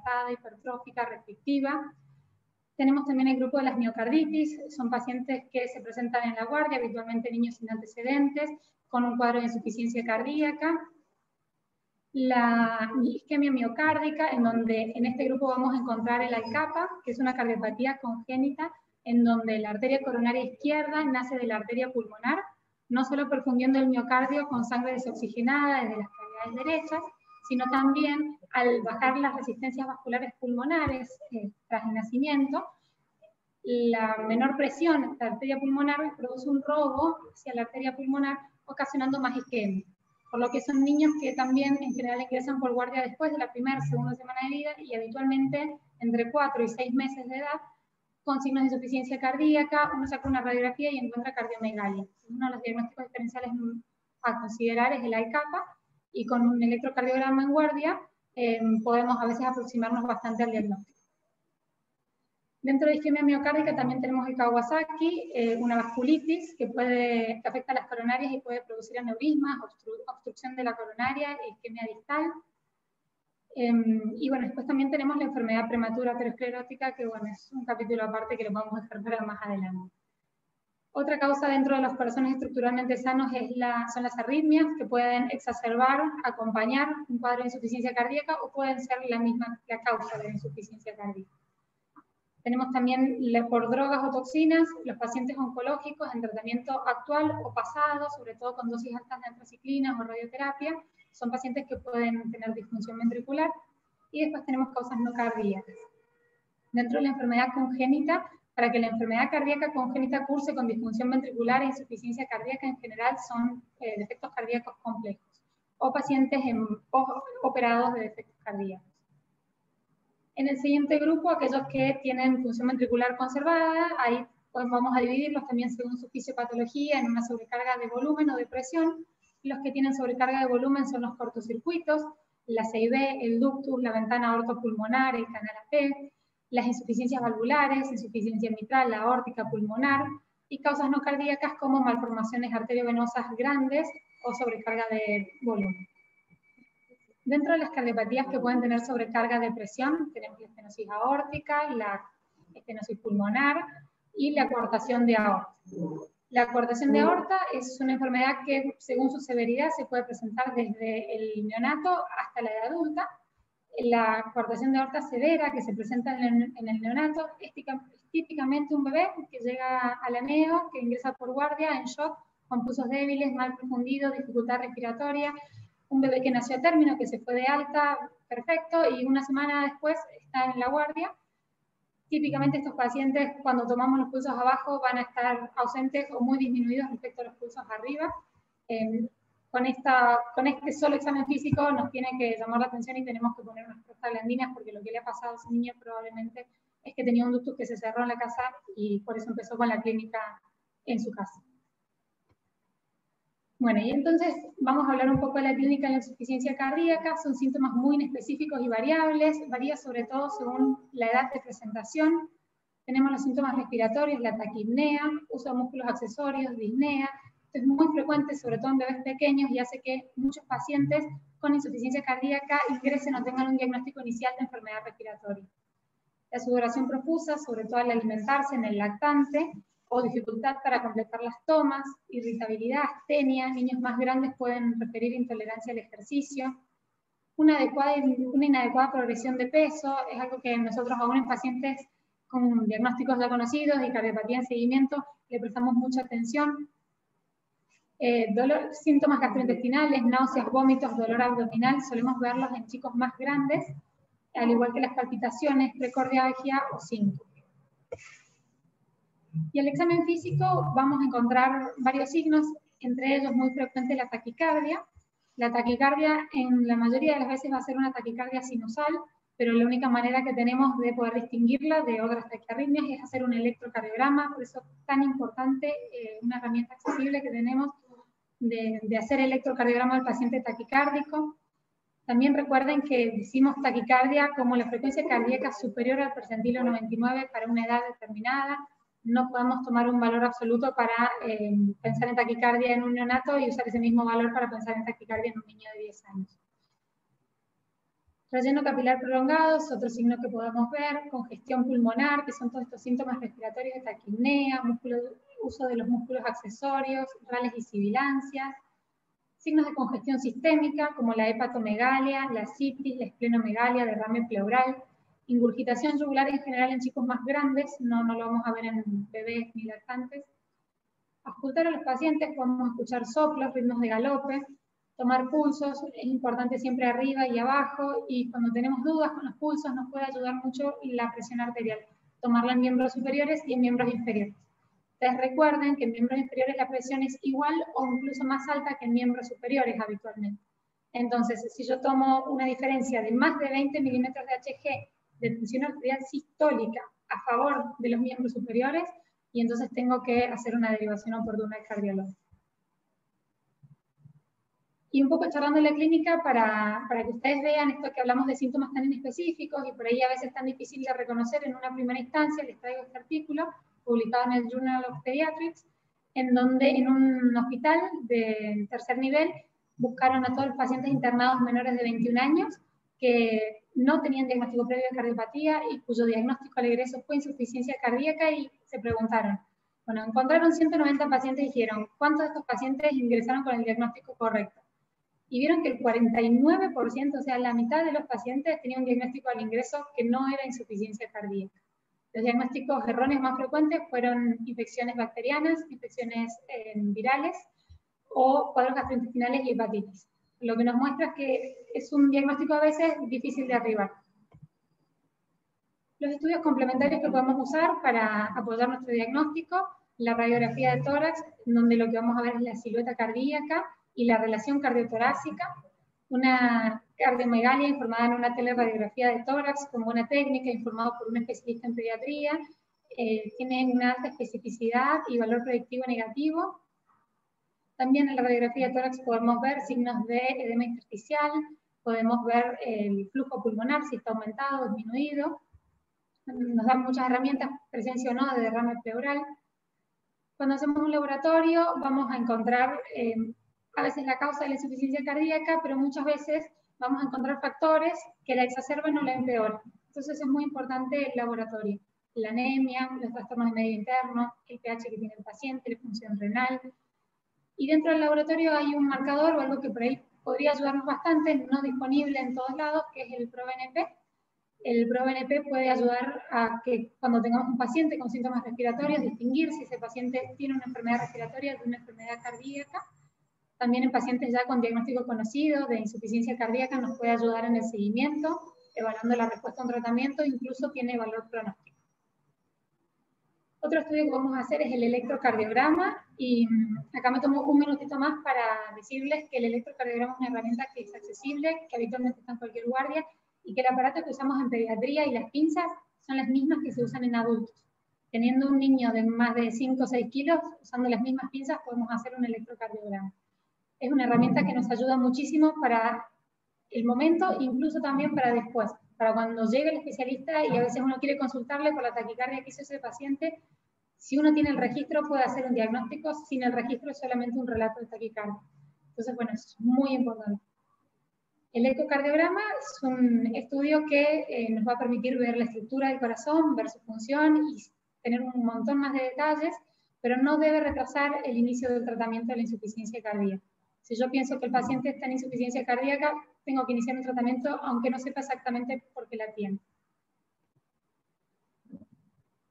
dilatada, hipertrófica, restrictiva. Tenemos también el grupo de las miocarditis, son pacientes que se presentan en la guardia, habitualmente niños sin antecedentes, con un cuadro de insuficiencia cardíaca. La isquemia miocárdica, en donde en este grupo vamos a encontrar el ALCAPA, que es una cardiopatía congénita, en donde la arteria coronaria izquierda nace de la arteria pulmonar, no solo perfundiendo el miocardio con sangre desoxigenada desde las cavidades derechas, sino también al bajar las resistencias vasculares pulmonares tras el nacimiento, la menor presión de la arteria pulmonar produce un robo hacia la arteria pulmonar, ocasionando más isquemia. Por lo que son niños que también en general ingresan por guardia después de la primera o segunda semana de vida y habitualmente entre 4 y 6 meses de edad, con signos de insuficiencia cardíaca. Uno saca una radiografía y encuentra cardiomegalia. Uno de los diagnósticos diferenciales a considerar es el ALCAPA, y con un electrocardiograma en guardia podemos a veces aproximarnos bastante al diagnóstico. Dentro de isquemia miocárdica también tenemos el Kawasaki, una vasculitis que afecta a las coronarias y puede producir aneurismas, obstrucción de la coronaria, isquemia distal. Y bueno, después también tenemos la enfermedad prematura aterosclerótica, que bueno, es un capítulo aparte que lo vamos a dejar para más adelante. Otra causa dentro de los corazones estructuralmente sanos son las arritmias, que pueden exacerbar, acompañar un cuadro de insuficiencia cardíaca o pueden ser la causa de la insuficiencia cardíaca. Tenemos también por drogas o toxinas, los pacientes oncológicos en tratamiento actual o pasado, sobre todo con dosis altas de antraciclinas o radioterapia, son pacientes que pueden tener disfunción ventricular. Y después tenemos causas no cardíacas. Dentro de la enfermedad congénita, para que la enfermedad cardíaca congénita curse con disfunción ventricular e insuficiencia cardíaca, en general son defectos cardíacos complejos o pacientes operados de defectos cardíacos. En el siguiente grupo, aquellos que tienen función ventricular conservada, ahí pues vamos a dividirlos también según su fisiopatología en una sobrecarga de volumen o de presión. Los que tienen sobrecarga de volumen son los cortocircuitos, la CIB, el ductus, la ventana aortopulmonar, el canal AP, las insuficiencias valvulares, insuficiencia mitral, la aórtica pulmonar, y causas no cardíacas como malformaciones arteriovenosas grandes o sobrecarga de volumen. Dentro de las cardiopatías que pueden tener sobrecarga de presión, tenemos la estenosis aórtica, la estenosis pulmonar y la coartación de aorta. La coartación de aorta es una enfermedad que, según su severidad, se puede presentar desde el neonato hasta la edad adulta. La coartación de aorta severa, que se presenta en el neonato, es típicamente un bebé que llega a la neo, que ingresa por guardia en shock, con pulsos débiles, mal profundido, dificultad respiratoria. Un bebé que nació a término, que se fue de alta, perfecto, y una semana después está en la guardia. Típicamente estos pacientes, cuando tomamos los pulsos abajo, van a estar ausentes o muy disminuidos respecto a los pulsos arriba. Con este solo examen físico nos tiene que llamar la atención y tenemos que poner unas prostaglandinas, porque lo que le ha pasado a ese niño probablemente es que tenía un ductus que se cerró en la casa y por eso empezó con la clínica en su casa. Bueno, y entonces vamos a hablar un poco de la clínica de la insuficiencia cardíaca. Son síntomas muy inespecíficos y variables, varía sobre todo según la edad de presentación. Tenemos los síntomas respiratorios, la taquipnea, uso de músculos accesorios, disnea. Esto es muy frecuente, sobre todo en bebés pequeños, y hace que muchos pacientes con insuficiencia cardíaca ingresen o tengan un diagnóstico inicial de enfermedad respiratoria. La sudoración profusa, sobre todo al alimentarse en el lactante, o dificultad para completar las tomas, irritabilidad, astenia. Niños más grandes pueden referir intolerancia al ejercicio. Una inadecuada progresión de peso es algo que nosotros aún en pacientes con diagnósticos ya conocidos y cardiopatía en seguimiento le prestamos mucha atención. Síntomas gastrointestinales, náuseas, vómitos, dolor abdominal, solemos verlos en chicos más grandes, al igual que las palpitaciones, precordialgia o síncope. Y al examen físico vamos a encontrar varios signos, entre ellos muy frecuente la taquicardia. La taquicardia en la mayoría de las veces va a ser una taquicardia sinusal, pero la única manera que tenemos de poder distinguirla de otras taquiarritmias es hacer un electrocardiograma. Por eso es tan importante una herramienta accesible que tenemos de hacer electrocardiograma al paciente taquicárdico. También recuerden que decimos taquicardia como la frecuencia cardíaca superior al percentilo 99 para una edad determinada. No podemos tomar un valor absoluto para pensar en taquicardia en un neonato y usar ese mismo valor para pensar en taquicardia en un niño de 10 años. Relleno capilar prolongado es otro signo que podemos ver, congestión pulmonar, que son todos estos síntomas respiratorios de taquipnea, uso de los músculos accesorios, rales y sibilancias, signos de congestión sistémica como la hepatomegalia, la citis, la esplenomegalia, derrame pleural, ingurgitación yugular en general en chicos más grandes, no lo vamos a ver en bebés ni lactantes. Auscultar a los pacientes, podemos escuchar soplos, ritmos de galope, tomar pulsos, es importante siempre arriba y abajo, y cuando tenemos dudas con los pulsos nos puede ayudar mucho la presión arterial, tomarla en miembros superiores y en miembros inferiores. Ustedes recuerden que en miembros inferiores la presión es igual o incluso más alta que en miembros superiores habitualmente. Entonces, si yo tomo una diferencia de más de 20 milímetros de Hg de tensión arterial sistólica a favor de los miembros superiores, y entonces tengo que hacer una derivación oportuna al cardiólogo. Y un poco charlando en la clínica para que ustedes vean esto que hablamos de síntomas tan inespecíficos y por ahí a veces tan difícil de reconocer en una primera instancia, les traigo este artículo publicado en el Journal of Pediatrics, en donde en un hospital de tercer nivel buscaron a todos los pacientes internados menores de 21 años que no tenían diagnóstico previo de cardiopatía y cuyo diagnóstico al egreso fue insuficiencia cardíaca, y se preguntaron, bueno, encontraron 190 pacientes y dijeron, ¿cuántos de estos pacientes ingresaron con el diagnóstico correcto? Y vieron que el 49%, o sea, la mitad de los pacientes tenían un diagnóstico al ingreso que no era insuficiencia cardíaca. Los diagnósticos erróneos más frecuentes fueron infecciones bacterianas, infecciones virales o cuadros gastrointestinales y hepatitis. Lo que nos muestra es que es un diagnóstico a veces difícil de arribar. Los estudios complementarios que podemos usar para apoyar nuestro diagnóstico, la radiografía de tórax, donde lo que vamos a ver es la silueta cardíaca y la relación cardiotorácica, una cardiomegalia informada en una teleradiografía de tórax con buena técnica, informado por un especialista en pediatría, tiene una alta especificidad y valor predictivo negativo. También en la radiografía de tórax podemos ver signos de edema intersticial, podemos ver el flujo pulmonar, si está aumentado o disminuido. Nos dan muchas herramientas, presencia o no de derrame pleural. Cuando hacemos un laboratorio vamos a encontrar a veces la causa de la insuficiencia cardíaca, pero muchas veces vamos a encontrar factores que la exacerben o la empeoran. Entonces es muy importante el laboratorio. La anemia, los trastornos de medio interno, el pH que tiene el paciente, la función renal. Y dentro del laboratorio hay un marcador o algo que por ahí podría ayudarnos bastante, no disponible en todos lados, que es el ProBNP. El ProBNP puede ayudar a que cuando tengamos un paciente con síntomas respiratorios, distinguir si ese paciente tiene una enfermedad respiratoria de una enfermedad cardíaca. También en pacientes ya con diagnóstico conocido de insuficiencia cardíaca nos puede ayudar en el seguimiento, evaluando la respuesta a un tratamiento, incluso tiene valor pronóstico. Otro estudio que vamos a hacer es el electrocardiograma, y acá me tomo un minutito más para decirles que el electrocardiograma es una herramienta que es accesible, que habitualmente está en cualquier guardia, y que el aparato que usamos en pediatría y las pinzas son las mismas que se usan en adultos. Teniendo un niño de más de 5 o 6 kilos, usando las mismas pinzas podemos hacer un electrocardiograma. Es una herramienta que nos ayuda muchísimo para el momento, incluso también para después, para cuando llegue el especialista y a veces uno quiere consultarle por la taquicardia que hizo ese paciente. Si uno tiene el registro puede hacer un diagnóstico, sin el registro es solamente un relato de taquicardia. Entonces, bueno, es muy importante. El ecocardiograma es un estudio que nos va a permitir ver la estructura del corazón, ver su función y tener un montón más de detalles, pero no debe retrasar el inicio del tratamiento de la insuficiencia cardíaca. Si yo pienso que el paciente está en insuficiencia cardíaca, tengo que iniciar un tratamiento aunque no sepa exactamente por qué la tiene.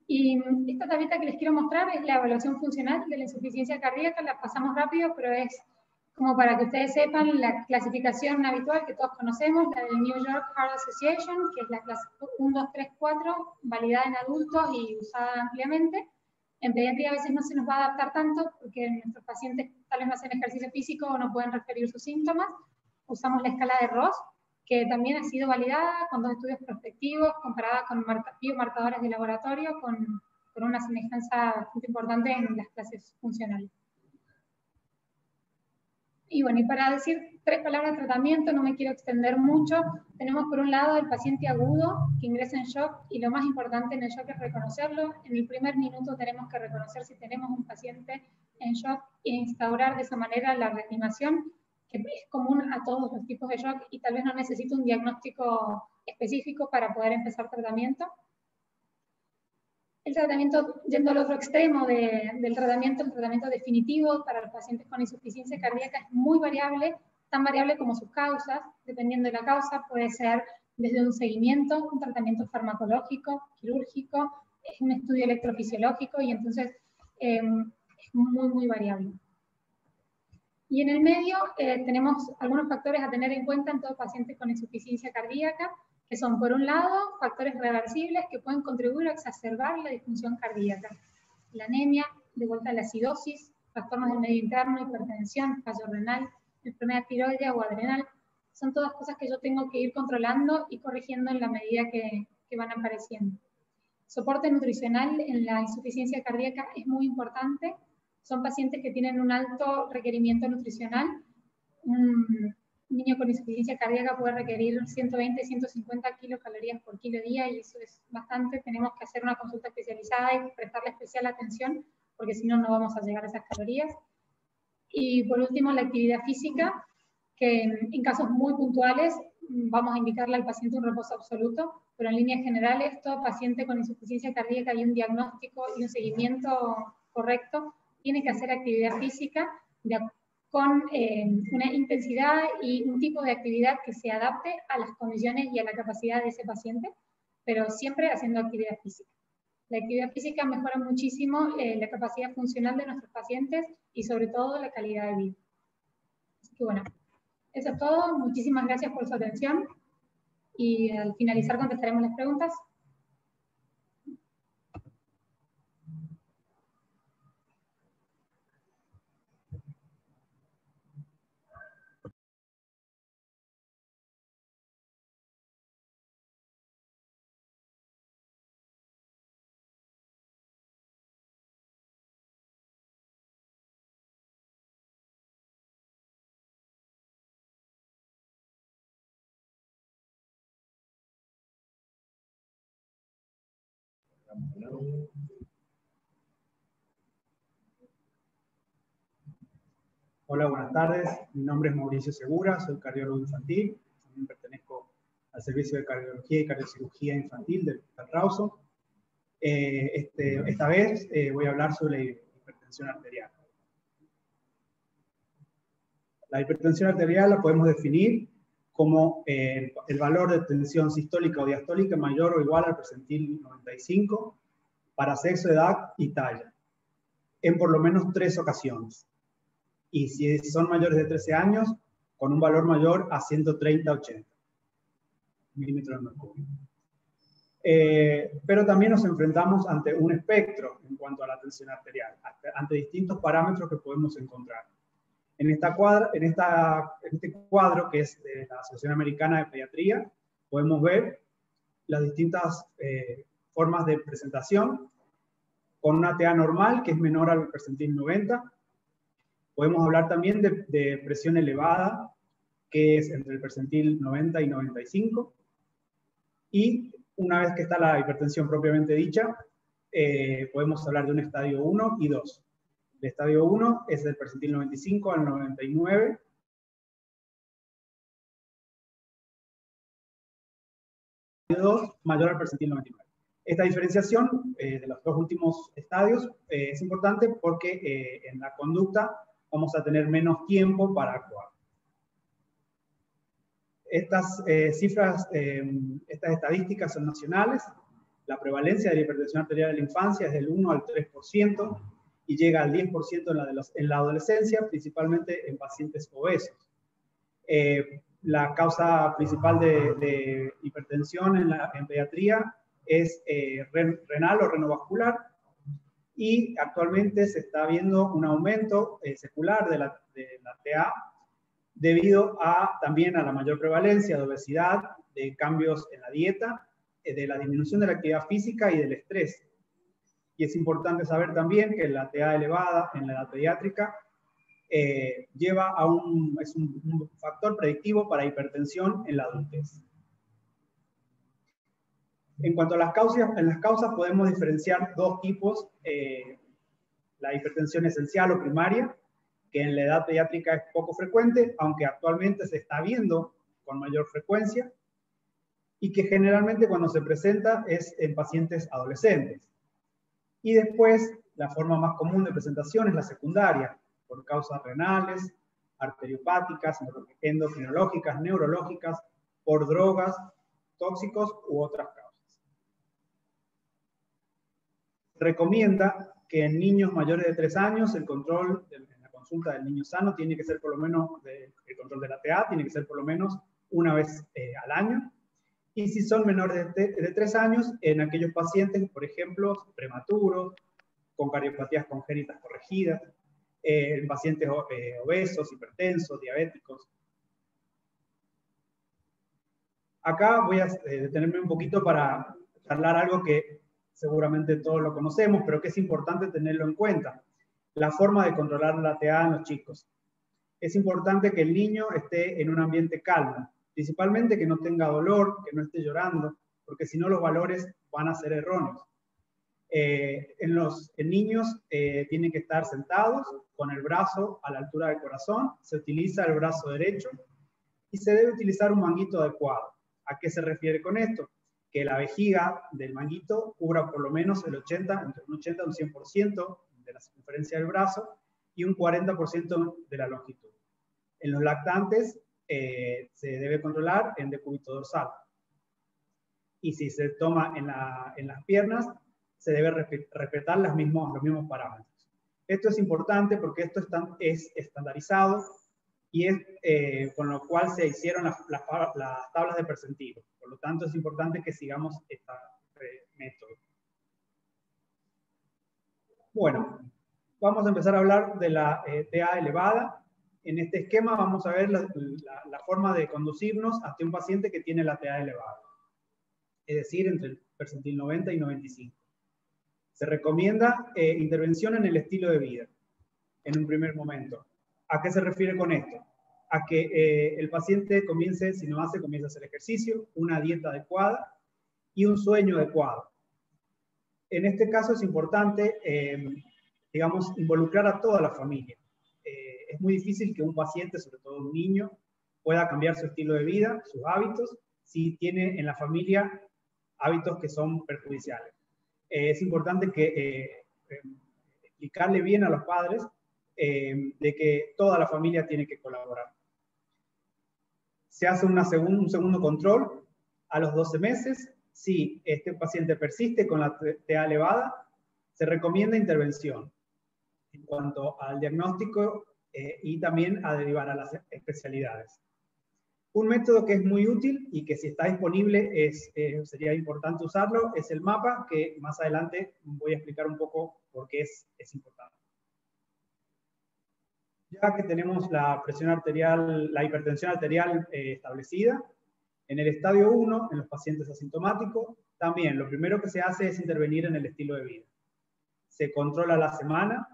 Y esta tablita que les quiero mostrar es la evaluación funcional de la insuficiencia cardíaca. La pasamos rápido, pero es como para que ustedes sepan la clasificación habitual que todos conocemos, la del New York Heart Association, que es la clase 1, 2, 3, 4, validada en adultos y usada ampliamente. En pediatría a veces no se nos va a adaptar tanto porque nuestros pacientes tal vez no hacen ejercicio físico o no pueden referir sus síntomas. Usamos la escala de Ross, que también ha sido validada con 2 estudios prospectivos, comparada con biomarcadores de laboratorio, con una semejanza bastante importante en las clases funcionales. Y bueno, y para decir 3 palabras de tratamiento, no me quiero extender mucho, tenemos por un lado el paciente agudo que ingresa en shock, y lo más importante en el shock es reconocerlo. En el primer minuto tenemos que reconocer si tenemos un paciente en shock e instaurar de esa manera la reanimación. que es común a todos los tipos de shock y tal vez no necesita un diagnóstico específico para poder empezar tratamiento. El tratamiento, yendo al otro extremo del tratamiento, el tratamiento definitivo para los pacientes con insuficiencia cardíaca es muy variable, tan variable como sus causas. Dependiendo de la causa, puede ser desde un seguimiento, un tratamiento farmacológico, quirúrgico, es un estudio electrofisiológico y entonces es muy variable. Y en el medio tenemos algunos factores a tener en cuenta en todo paciente con insuficiencia cardíaca, que son, por un lado, factores reversibles que pueden contribuir a exacerbar la disfunción cardíaca. La anemia, de vuelta a la acidosis, trastornos del medio interno, hipertensión, fallo renal, enfermedad tiroidea o adrenal, son todas cosas que yo tengo que ir controlando y corrigiendo en la medida que van apareciendo. Soporte nutricional en la insuficiencia cardíaca es muy importante. Son pacientes que tienen un alto requerimiento nutricional. Un niño con insuficiencia cardíaca puede requerir 120, 150 kilocalorías por kilo día y eso es bastante. Tenemos que hacer una consulta especializada y prestarle especial atención porque si no, no vamos a llegar a esas calorías. Y por último, la actividad física, que en casos muy puntuales vamos a indicarle al paciente un reposo absoluto, pero en líneas generales, todo paciente con insuficiencia cardíaca y un diagnóstico y un seguimiento correcto tiene que hacer actividad física con una intensidad y un tipo de actividad que se adapte a las condiciones y a la capacidad de ese paciente, pero siempre haciendo actividad física. La actividad física mejora muchísimo la capacidad funcional de nuestros pacientes y sobre todo la calidad de vida. Así que bueno, eso es todo. Muchísimas gracias por su atención y al finalizar contestaremos las preguntas. Hola, buenas tardes. Mi nombre es Mauricio Segura, soy cardiólogo infantil. También pertenezco al Servicio de Cardiología y Cardiocirugía Infantil del Hospital Rawson. Esta vez voy a hablar sobre la hipertensión arterial. La hipertensión arterial la podemos definir como el valor de tensión sistólica o diastólica mayor o igual al percentil 95 para sexo, edad y talla, en por lo menos 3 ocasiones. Y si son mayores de 13 años, con un valor mayor a 130-80 milímetros de mercurio. Pero también nos enfrentamos ante un espectro en cuanto a la tensión arterial, ante distintos parámetros que podemos encontrar. En este cuadro, que es de la Asociación Americana de Pediatría, podemos ver las distintas formas de presentación, con una TA normal, que es menor al percentil 90. Podemos hablar también de presión elevada, que es entre el percentil 90 y 95. Y una vez que está la hipertensión propiamente dicha, podemos hablar de un estadio 1 y 2. El estadio 1 es del percentil 95 al 99. El estadio 2 mayor al percentil 99. Esta diferenciación de los dos últimos estadios es importante porque en la conducta vamos a tener menos tiempo para actuar. Estas cifras, estas estadísticas son nacionales. La prevalencia de la hipertensión arterial en la infancia es del 1 al 3% y llega al 10% en la adolescencia, principalmente en pacientes obesos. La causa principal de hipertensión en pediatría es renal o renovascular, y actualmente se está viendo un aumento secular de la TA debido también a la mayor prevalencia de obesidad, de cambios en la dieta, de la disminución de la actividad física y del estrés. Y es importante saber también que la TA elevada en la edad pediátrica lleva a es un factor predictivo para hipertensión en la adultez. En cuanto a las causas podemos diferenciar dos tipos, la hipertensión esencial o primaria, que en la edad pediátrica es poco frecuente, aunque actualmente se está viendo con mayor frecuencia, y que generalmente cuando se presenta es en pacientes adolescentes. Y después, la forma más común de presentación es la secundaria, por causas renales, arteriopáticas, endocrinológicas, neurológicas, por drogas, tóxicos u otras causas. Se recomienda que en niños mayores de 3 años el control en la consulta del niño sano tiene que ser por lo menos, el control de la TA tiene que ser por lo menos una vez al año. Y si son menores de 3 años, en aquellos pacientes, por ejemplo, prematuros, con cardiopatías congénitas corregidas, en pacientes obesos, hipertensos, diabéticos. Acá voy a detenerme un poquito para charlar algo que seguramente todos lo conocemos, pero que es importante tenerlo en cuenta. La forma de controlar la TA en los chicos. Es importante que el niño esté en un ambiente calmo, principalmente que no tenga dolor, que no esté llorando, porque si no los valores van a ser erróneos. En niños tienen que estar sentados con el brazo a la altura del corazón, se utiliza el brazo derecho y se debe utilizar un manguito adecuado. ¿A qué se refiere con esto? Que la vejiga del manguito cubra por lo menos el 80, entre un 80 y un 100% de la circunferencia del brazo y un 40% de la longitud. En los lactantes se debe controlar en decúbito dorsal. Y si se toma en las piernas, se debe respetar los mismos parámetros. Esto es importante porque esto es estandarizado y es con lo cual se hicieron las tablas de percentilos. Por lo tanto, es importante que sigamos este método. Bueno, vamos a empezar a hablar de la TA elevada. En este esquema vamos a ver la forma de conducirnos hacia un paciente que tiene la TA elevada, es decir, entre el percentil 90 y 95. Se recomienda intervención en el estilo de vida, en un primer momento. ¿A qué se refiere con esto? A que el paciente comience, si no hace, comience a hacer ejercicio, una dieta adecuada y un sueño adecuado. En este caso es importante, digamos, involucrar a toda la familia. Es muy difícil que un paciente, sobre todo un niño, pueda cambiar su estilo de vida, sus hábitos, si tiene en la familia hábitos que son perjudiciales. Es importante que explicarle bien a los padres de que toda la familia tiene que colaborar. Se hace un segundo control a los 12 meses. Si este paciente persiste con la TA elevada, se recomienda intervención en cuanto al diagnóstico y también a derivar a las especialidades. Un método que es muy útil y que si está disponible sería importante usarlo es el mapa, que más adelante voy a explicar un poco por qué es importante. Ya que tenemos la presión arterial, la hipertensión arterial establecida, en el estadio 1, en los pacientes asintomáticos, también lo primero que se hace es intervenir en el estilo de vida. Se controla la semana,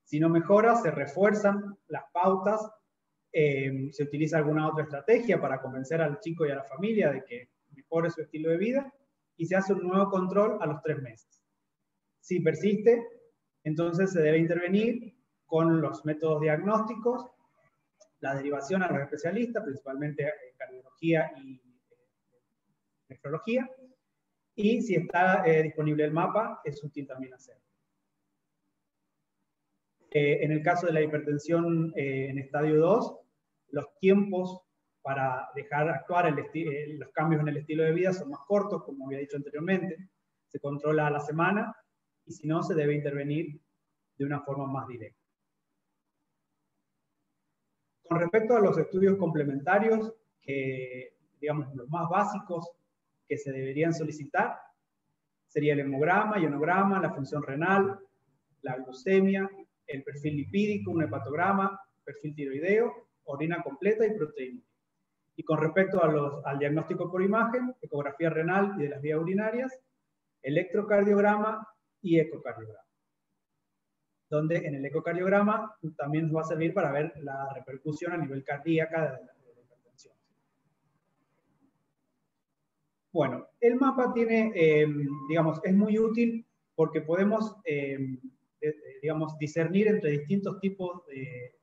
si no mejora, se refuerzan las pautas, se utiliza alguna otra estrategia para convencer al chico y a la familia de que mejore su estilo de vida, y se hace un nuevo control a los 3 meses. Si persiste, entonces se debe intervenir con los métodos diagnósticos, la derivación a los especialistas, principalmente cardiología y nefrología, y si está disponible el mapa, es útil también hacerlo. En el caso de la hipertensión en estadio 2, los tiempos para dejar actuar los cambios en el estilo de vida son más cortos, como había dicho anteriormente, se controla a la semana, y si no, se debe intervenir de una forma más directa. Con respecto a los estudios complementarios, digamos los más básicos que se deberían solicitar, sería el hemograma, ionograma, la función renal, la glucemia, el perfil lipídico, un hepatograma, perfil tiroideo, orina completa y proteína. Y con respecto al diagnóstico por imagen, ecografía renal y de las vías urinarias, electrocardiograma y ecocardiograma, donde en el ecocardiograma también nos va a servir para ver la repercusión a nivel cardíaca de la hipertensión. Bueno, el mapa tiene, digamos, es muy útil porque podemos, digamos, discernir entre distintos tipos de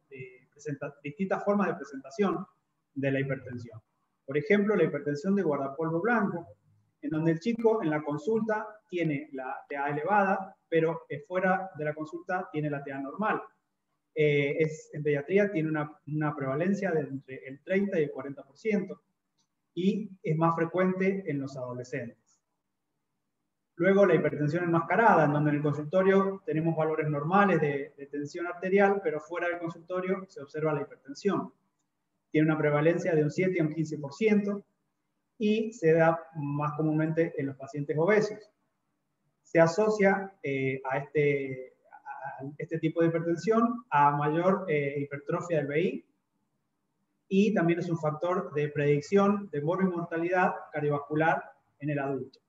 distintas formas de presentación de la hipertensión. Por ejemplo, la hipertensión de guardapolvo blanco, en donde el chico en la consulta tiene la TA elevada, pero fuera de la consulta tiene la TA normal. En pediatría tiene una prevalencia de entre el 30 y el 40%, y es más frecuente en los adolescentes. Luego la hipertensión enmascarada, en donde en el consultorio tenemos valores normales de tensión arterial, pero fuera del consultorio se observa la hipertensión. Tiene una prevalencia de un 7 a un 15% y se da más comúnmente en los pacientes obesos. Se asocia a este tipo de hipertensión a mayor hipertrofia del VI, y también es un factor de predicción de morbimortalidad cardiovascular en el adulto.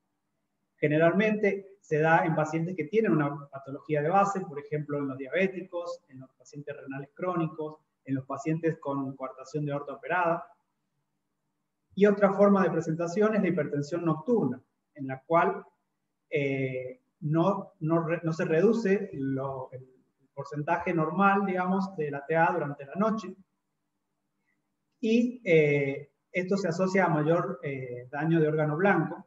Generalmente se da en pacientes que tienen una patología de base, por ejemplo en los diabéticos, en los pacientes renales crónicos, en los pacientes con coartación de aorta operada. Y otra forma de presentación es la hipertensión nocturna, en la cual no se reduce el porcentaje normal, digamos, de la TA durante la noche. Y esto se asocia a mayor daño de órgano blanco.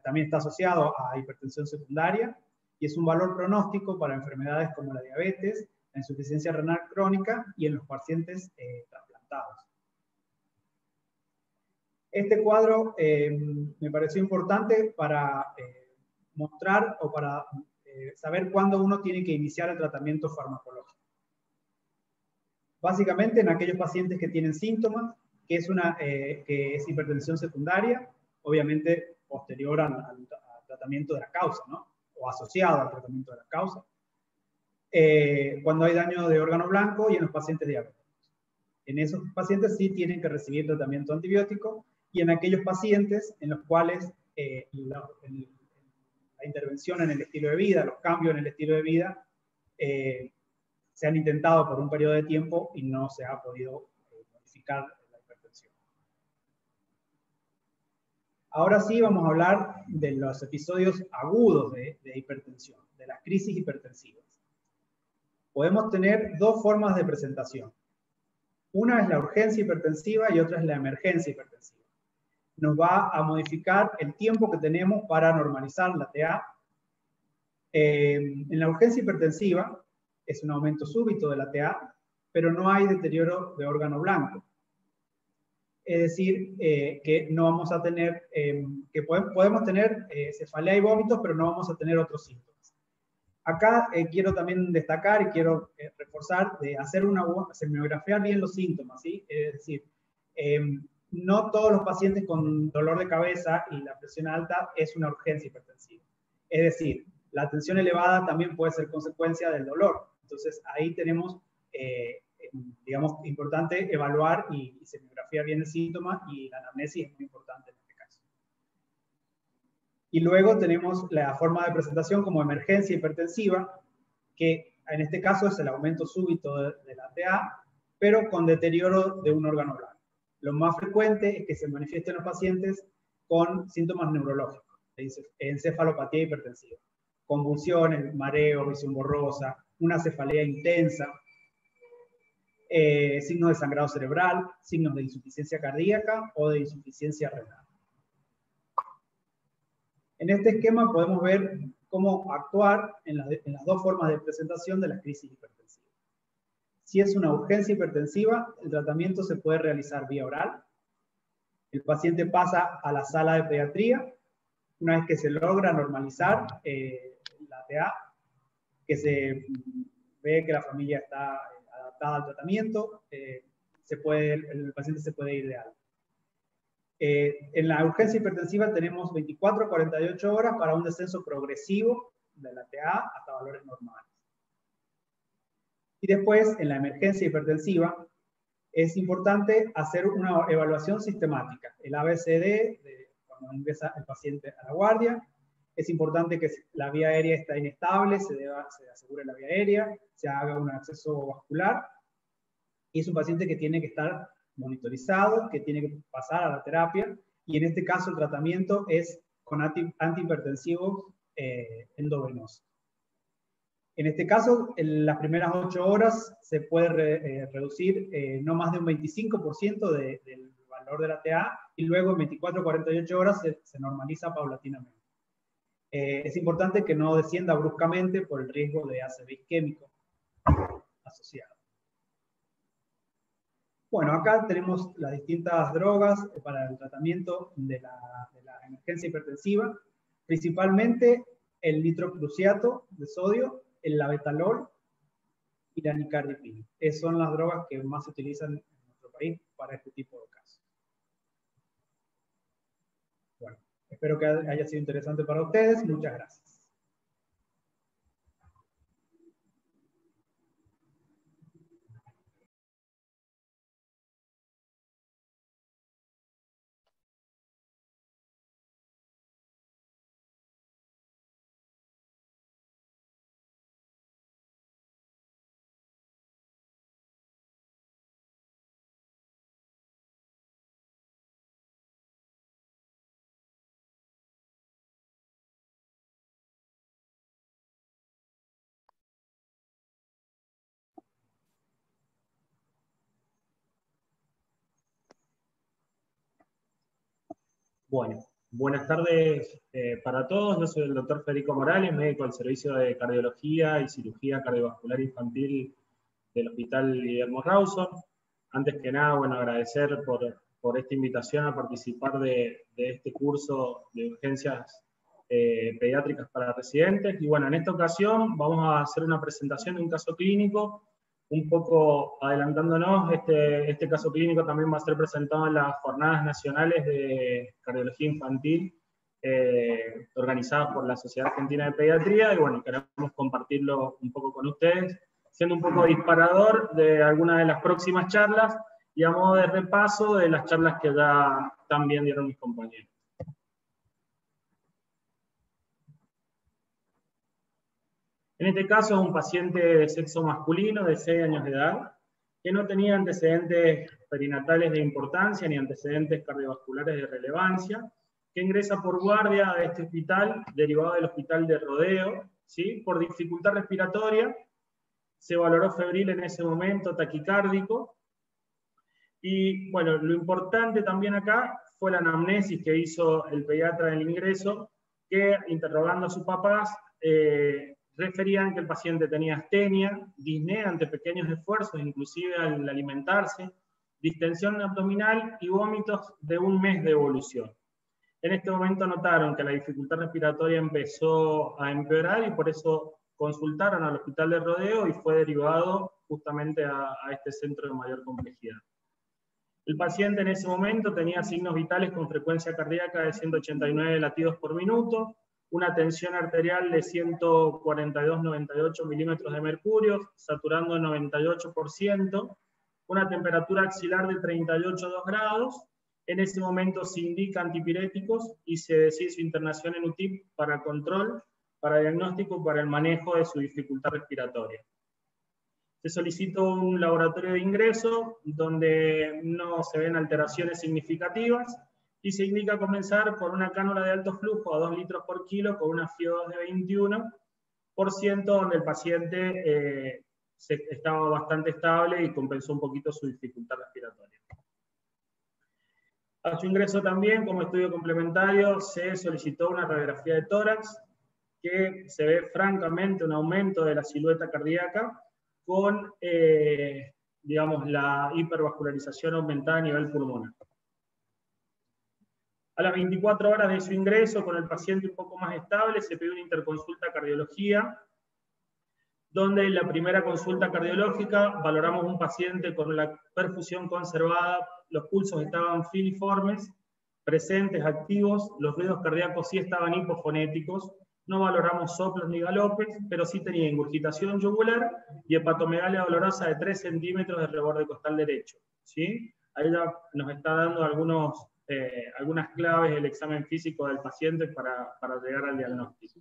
También está asociado a hipertensión secundaria y es un valor pronóstico para enfermedades como la diabetes, la insuficiencia renal crónica y en los pacientes trasplantados. Este cuadro me pareció importante para mostrar o para saber cuándo uno tiene que iniciar el tratamiento farmacológico. Básicamente en aquellos pacientes que tienen síntomas, que es hipertensión secundaria, obviamente posterior al tratamiento de la causa, ¿no? O asociado al tratamiento de la causa. Cuando hay daño de órgano blanco y en los pacientes diabéticos. En esos pacientes sí tienen que recibir tratamiento antibiótico, y en aquellos pacientes en los cuales la intervención en el estilo de vida, los cambios en el estilo de vida, se han intentado por un periodo de tiempo y no se ha podido modificar la hipertensión. Ahora sí vamos a hablar de los episodios agudos de hipertensión, de las crisis hipertensivas. Podemos tener dos formas de presentación. Una es la urgencia hipertensiva y otra es la emergencia hipertensiva. Nos va a modificar el tiempo que tenemos para normalizar la TA. En la urgencia hipertensiva es un aumento súbito de la TA, pero no hay deterioro de órgano blanco. Es decir, que no vamos a tener, que podemos tener cefalea y vómitos, pero no vamos a tener otros síntomas. Acá quiero también destacar y quiero reforzar de hacer semiografiar bien los síntomas, ¿sí? Es decir, no todos los pacientes con dolor de cabeza y la presión alta es una urgencia hipertensiva. Es decir, la tensión elevada también puede ser consecuencia del dolor. Entonces, ahí tenemos, digamos, importante evaluar y semiografiar bien el síntoma, y la anamnesis es muy importante en este caso. Y luego tenemos la forma de presentación como emergencia hipertensiva, que en este caso es el aumento súbito de la TA, pero con deterioro de un órgano blanco. Lo más frecuente es que se manifieste en los pacientes con síntomas neurológicos, encefalopatía hipertensiva, convulsiones, mareo, visión borrosa, una cefalea intensa, signos de sangrado cerebral, signos de insuficiencia cardíaca o de insuficiencia renal. En este esquema podemos ver cómo actuar en las dos formas de presentación de las crisis hipertensivas. Si es una urgencia hipertensiva, el tratamiento se puede realizar vía oral. El paciente pasa a la sala de pediatría. Una vez que se logra normalizar la TA, que se ve que la familia está adaptada al tratamiento, el paciente se puede ir de alta. En la urgencia hipertensiva tenemos 24 a 48 horas para un descenso progresivo de la TA hasta valores normales. Y después, en la emergencia hipertensiva, es importante hacer una evaluación sistemática. El ABCD, cuando ingresa el paciente a la guardia, es importante que la vía aérea está inestable, se asegure la vía aérea, se haga un acceso vascular, y es un paciente que tiene que estar monitorizado, que tiene que pasar a la terapia, y en este caso el tratamiento es con antihipertensivos endovenosos. En este caso, en las primeras 8 horas se puede reducir no más de un 25% del valor de la TA, y luego en 24 a 48 horas se normaliza paulatinamente. Es importante que no descienda bruscamente por el riesgo de ACV isquémico asociado. Bueno, acá tenemos las distintas drogas para el tratamiento de la emergencia hipertensiva, principalmente el nitrocruciato de sodio, el labetalol y la nicardipina. Esas son las drogas que más se utilizan en nuestro país para este tipo de casos. Bueno, espero que haya sido interesante para ustedes. Muchas gracias. Bueno, buenas tardes para todos. Yo soy el doctor Federico Morales, médico del Servicio de Cardiología y Cirugía Cardiovascular Infantil del Hospital Guillermo Rawson. Antes que nada, bueno, agradecer por esta invitación a participar de este curso de urgencias pediátricas para residentes. Y bueno, en esta ocasión vamos a hacer una presentación de un caso clínico. Un poco adelantándonos, este caso clínico también va a ser presentado en las Jornadas Nacionales de Cardiología Infantil organizadas por la Sociedad Argentina de Pediatría, y bueno, queremos compartirlo un poco con ustedes, siendo un poco disparador de algunas de las próximas charlas y a modo de repaso de las charlas que ya también dieron mis compañeros. En este caso es un paciente de sexo masculino de 6 años de edad, que no tenía antecedentes perinatales de importancia ni antecedentes cardiovasculares de relevancia, que ingresa por guardia a este hospital, derivado del hospital de Rodeo, ¿sí? Por dificultad respiratoria. Se valoró febril en ese momento, taquicárdico. Y bueno, lo importante también acá fue la anamnesis que hizo el pediatra del ingreso, que interrogando a sus papás, referían que el paciente tenía astenia, disnea ante pequeños esfuerzos, inclusive al alimentarse, distensión abdominal y vómitos de 1 mes de evolución. En este momento notaron que la dificultad respiratoria empezó a empeorar y por eso consultaron al hospital de Rodeo y fue derivado justamente a este centro de mayor complejidad. El paciente en ese momento tenía signos vitales con frecuencia cardíaca de 189 latidos por minuto, una tensión arterial de 142/98 milímetros de mercurio, saturando el 98%, una temperatura axilar de 38,2 grados. En ese momento se indica antipiréticos y se decide su internación en UTIP para control, para diagnóstico, para el manejo de su dificultad respiratoria. Se solicitó un laboratorio de ingreso donde no se ven alteraciones significativas y se indica comenzar por una cánula de alto flujo a 2 litros por kilo con una FIO2 de 21%, donde el paciente estaba bastante estable y compensó un poquito su dificultad respiratoria. A su ingreso también, como estudio complementario, se solicitó una radiografía de tórax, que se ve francamente un aumento de la silueta cardíaca con, digamos, la hipervascularización aumentada a nivel pulmonar. A las 24 horas de su ingreso, con el paciente un poco más estable, se pidió una interconsulta cardiología, donde en la primera consulta cardiológica valoramos un paciente con la perfusión conservada, los pulsos estaban filiformes, presentes, activos, los ruidos cardíacos sí estaban hipofonéticos, no valoramos soplos ni galopes, pero sí tenía ingurgitación yugular y hepatomegalia dolorosa de 3 centímetros de reborde costal derecho, ¿sí? Ahí ya nos está dando algunas claves del examen físico del paciente para llegar al diagnóstico.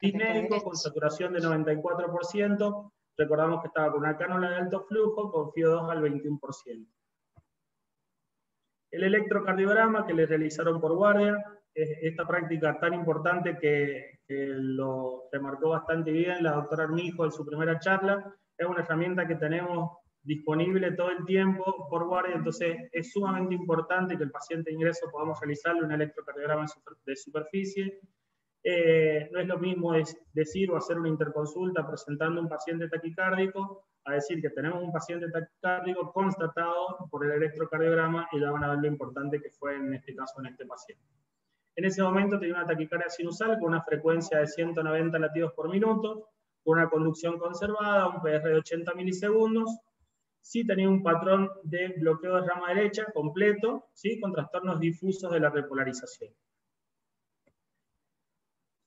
Disnéico con saturación de 94%, recordamos que estaba con una cánula de alto flujo con FIO2 al 21%. El electrocardiograma que le realizaron por guardia esta práctica tan importante que lo remarcó bastante bien la doctora Armijo en su primera charla. Es una herramienta que tenemos disponible todo el tiempo por guardia, entonces es sumamente importante que el paciente de ingreso podamos realizarle un electrocardiograma de superficie. No es lo mismo decir o hacer una interconsulta presentando un paciente taquicárdico a decir que tenemos un paciente taquicárdico constatado por el electrocardiograma y ya van a ver lo importante que fue en este caso en este paciente. En ese momento tenía una taquicardia sinusal con una frecuencia de 190 latidos por minuto, con una conducción conservada, un PR de 80 milisegundos. Sí tenía un patrón de bloqueo de rama derecha completo, ¿sí? Con trastornos difusos de la repolarización.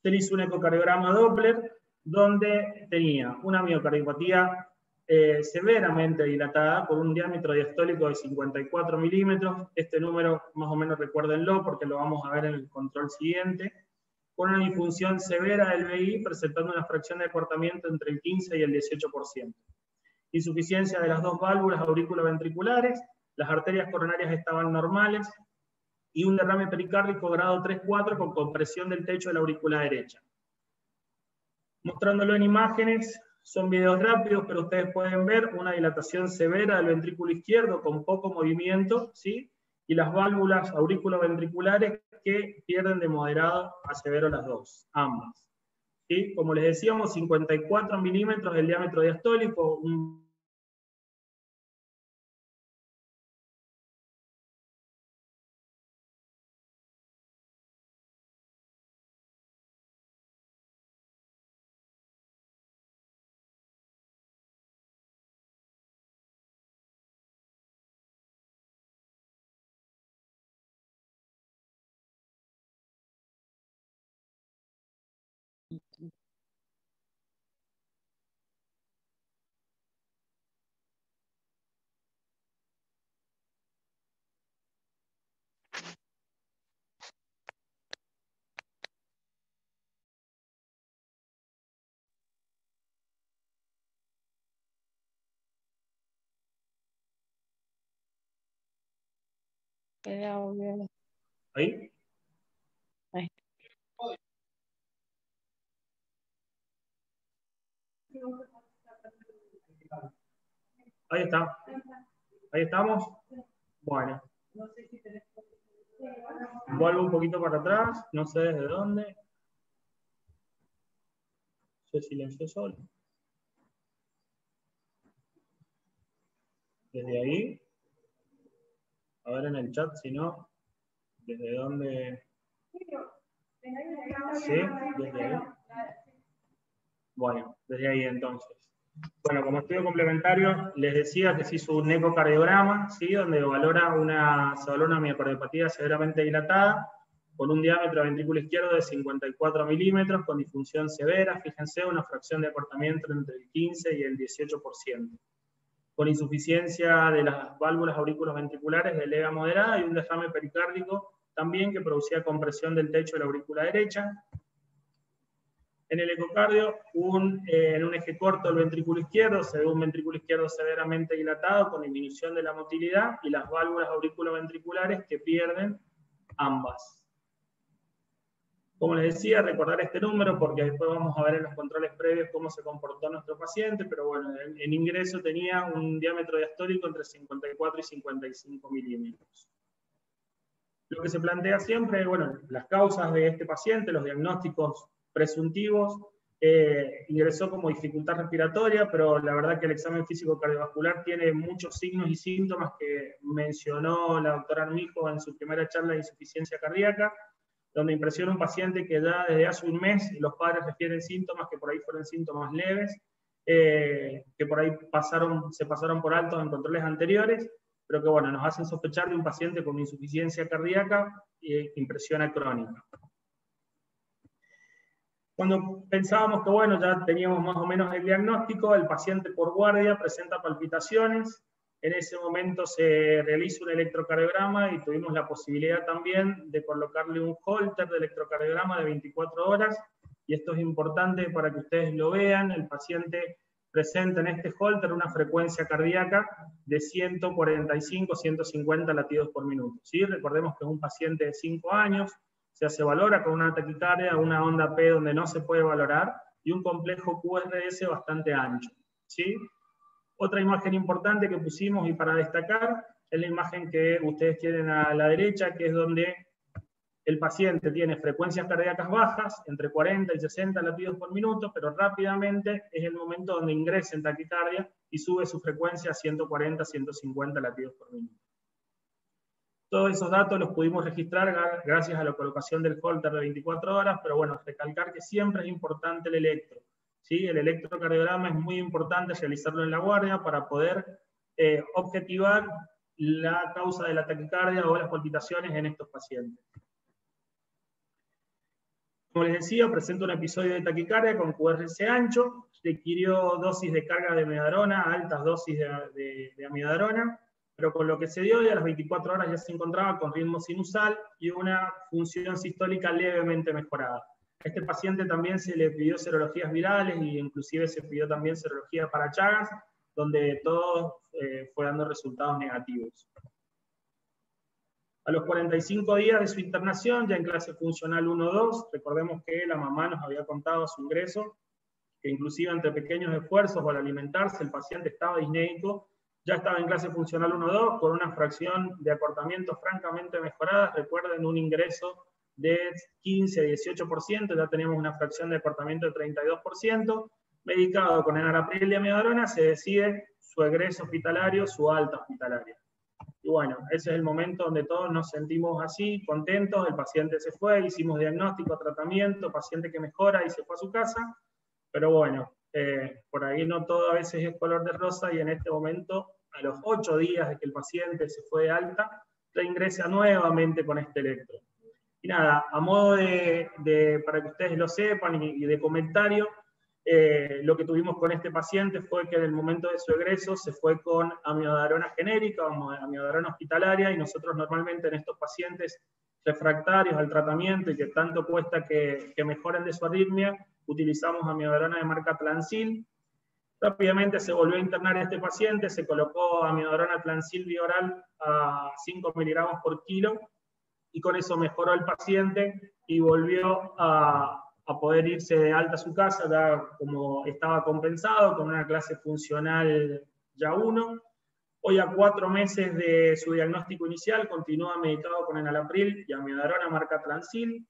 Se le hizo un ecocardiograma Doppler, donde tenía una miocardiopatía severamente dilatada por un diámetro diastólico de 54 milímetros. Este número más o menos recuérdenlo porque lo vamos a ver en el control siguiente. Con una disfunción severa del VI presentando una fracción de acortamiento entre el 15 y el 18%. Insuficiencia de las dos válvulas auriculoventriculares, las arterias coronarias estaban normales y un derrame pericárdico grado 3-4 con compresión del techo de la aurícula derecha. Mostrándolo en imágenes, son videos rápidos, pero ustedes pueden ver una dilatación severa del ventrículo izquierdo con poco movimiento, ¿sí? Y las válvulas auriculoventriculares que pierden de moderado a severo las dos, ambas. ¿Sí? Como les decíamos, 54 milímetros del diámetro diastólico, ¿ahí? Ahí. Ahí está. Ahí estamos. Bueno. Vuelvo un poquito para atrás, no sé desde dónde. Se silenció solo. Desde ahí. A ver en el chat, si no, desde dónde. Sí, desde ahí. Bueno, desde ahí entonces. Bueno, como estudio complementario, les decía que se hizo un ecocardiograma, ¿sí? Donde se valora una miocardiopatía severamente dilatada, con un diámetro de ventrículo izquierdo de 54 milímetros, con disfunción severa, fíjense, una fracción de acortamiento entre el 15 y el 18%. Con insuficiencia de las válvulas auriculoventriculares de leve a moderada y un derrame pericárdico también que producía compresión del techo de la aurícula derecha. En el ecocardio, en un eje corto del ventrículo izquierdo, se ve un ventrículo izquierdo severamente dilatado con disminución de la motilidad y las válvulas auriculoventriculares que pierden ambas. Como les decía, recordar este número porque después vamos a ver en los controles previos cómo se comportó nuestro paciente, pero bueno, en ingreso tenía un diámetro diastólico entre 54 y 55 milímetros. Lo que se plantea siempre, bueno, las causas de este paciente, los diagnósticos presuntivos, ingresó como dificultad respiratoria, pero la verdad que el examen físico cardiovascular tiene muchos signos y síntomas que mencionó la doctora Armijo en su primera charla de insuficiencia cardíaca, donde impresiona un paciente que ya desde hace un mes los padres refieren síntomas que por ahí fueron síntomas leves, que por ahí se pasaron por alto en controles anteriores, pero que bueno, nos hacen sospechar de un paciente con insuficiencia cardíaca e impresión crónica. Cuando pensábamos que bueno, ya teníamos más o menos el diagnóstico, el paciente por guardia presenta palpitaciones. En ese momento se realiza un electrocardiograma y tuvimos la posibilidad también de colocarle un holter de electrocardiograma de 24 horas. Y esto es importante para que ustedes lo vean. El paciente presenta en este holter una frecuencia cardíaca de 145-150 latidos por minuto. ¿Sí? Recordemos que es un paciente de 5 años, sea, se valora con una taquicardia, una onda P donde no se puede valorar, y un complejo QRS bastante ancho, ¿sí? Otra imagen importante que pusimos y para destacar es la imagen que ustedes tienen a la derecha, que es donde el paciente tiene frecuencias cardíacas bajas, entre 40 y 60 latidos por minuto, pero rápidamente es el momento donde ingresa en taquicardia y sube su frecuencia a 140, 150 latidos por minuto. Todos esos datos los pudimos registrar gracias a la colocación del Holter de 24 horas, pero bueno, recalcar que siempre es importante el electro, ¿sí? El electrocardiograma es muy importante realizarlo en la guardia para poder objetivar la causa de la taquicardia o las palpitaciones en estos pacientes. Como les decía, presenta un episodio de taquicardia con QRS ancho, requirió dosis de carga de amiodarona, altas dosis de amiodarona, pero con lo que se dio, y a las 24 horas ya se encontraba con ritmo sinusal y una función sistólica levemente mejorada. A este paciente también se le pidió serologías virales e inclusive se pidió también serología para Chagas, donde todo fue dando resultados negativos. A los 45 días de su internación, ya en clase funcional 1-2, recordemos que la mamá nos había contado a su ingreso, que inclusive entre pequeños esfuerzos o al alimentarse el paciente estaba disnéico, ya estaba en clase funcional 1-2 con una fracción de acortamiento francamente mejorada. Recuerden, un ingreso de 15-18%, ya teníamos una fracción de acortamiento de 32%, medicado con enalapril y amiodarona, se decide su egreso hospitalario, su alta hospitalaria. Y bueno, ese es el momento donde todos nos sentimos así, contentos, el paciente se fue, hicimos diagnóstico, tratamiento, paciente que mejora y se fue a su casa, pero bueno, por ahí no todo a veces es color de rosa, y en este momento, a los 8 días de que el paciente se fue de alta, reingresa nuevamente con este electro. Y nada, a modo para que ustedes lo sepan y de comentario, lo que tuvimos con este paciente fue que en el momento de su egreso se fue con amiodarona genérica, amiodarona hospitalaria, y nosotros normalmente en estos pacientes refractarios al tratamiento y que tanto cuesta que mejoren de su arritmia, utilizamos amiodarona de marca Tlancil. Rápidamente se volvió a internar este paciente, se colocó amiodarona Tlancil bioral a 5 miligramos por kilo, y con eso mejoró el paciente y volvió a poder irse de alta a su casa, ya como estaba compensado, con una clase funcional ya 1. Hoy, a 4 meses de su diagnóstico inicial, continúa medicado con enalapril y amiodarona marca Tlancil,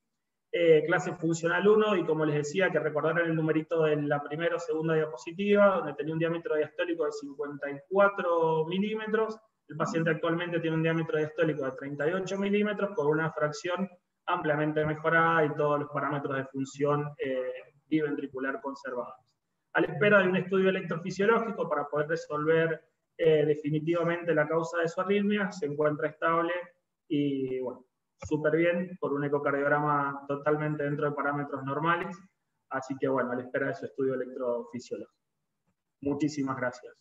clase funcional 1, y como les decía, que recordaran el numerito de la primera o segunda diapositiva, donde tenía un diámetro diastólico de 54 milímetros, el paciente actualmente tiene un diámetro diastólico de 38 milímetros, con una fracción ampliamente mejorada y todos los parámetros de función biventricular conservados. A la espera de un estudio electrofisiológico para poder resolver definitivamente la causa de su arritmia, se encuentra estable y bueno, súper bien, por un ecocardiograma totalmente dentro de parámetros normales, así que bueno, a la espera de su estudio electrofisiológico. Muchísimas gracias.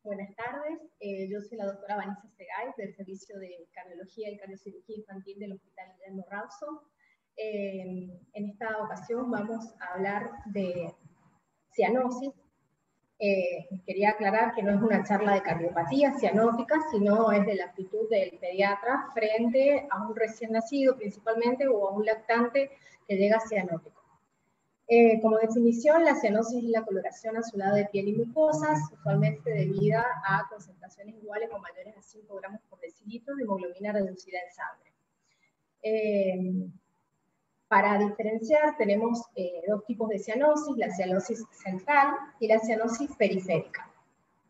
Buenas tardes, yo soy la doctora Vanessa Segay del Servicio de Cardiología y Cardiocirugía Infantil del Hospital Guillermo Rawson. En esta ocasión vamos a hablar de cianosis. Quería aclarar que no es una charla de cardiopatía cianótica, sino es de la actitud del pediatra frente a un recién nacido principalmente o a un lactante que llega cianótico. Como definición, la cianosis es la coloración azulada de piel y mucosas, usualmente debida a concentraciones iguales o mayores a 5 gramos por decilitro de hemoglobina reducida en sangre. Para diferenciar, tenemos dos tipos de cianosis, la cianosis central y la cianosis periférica,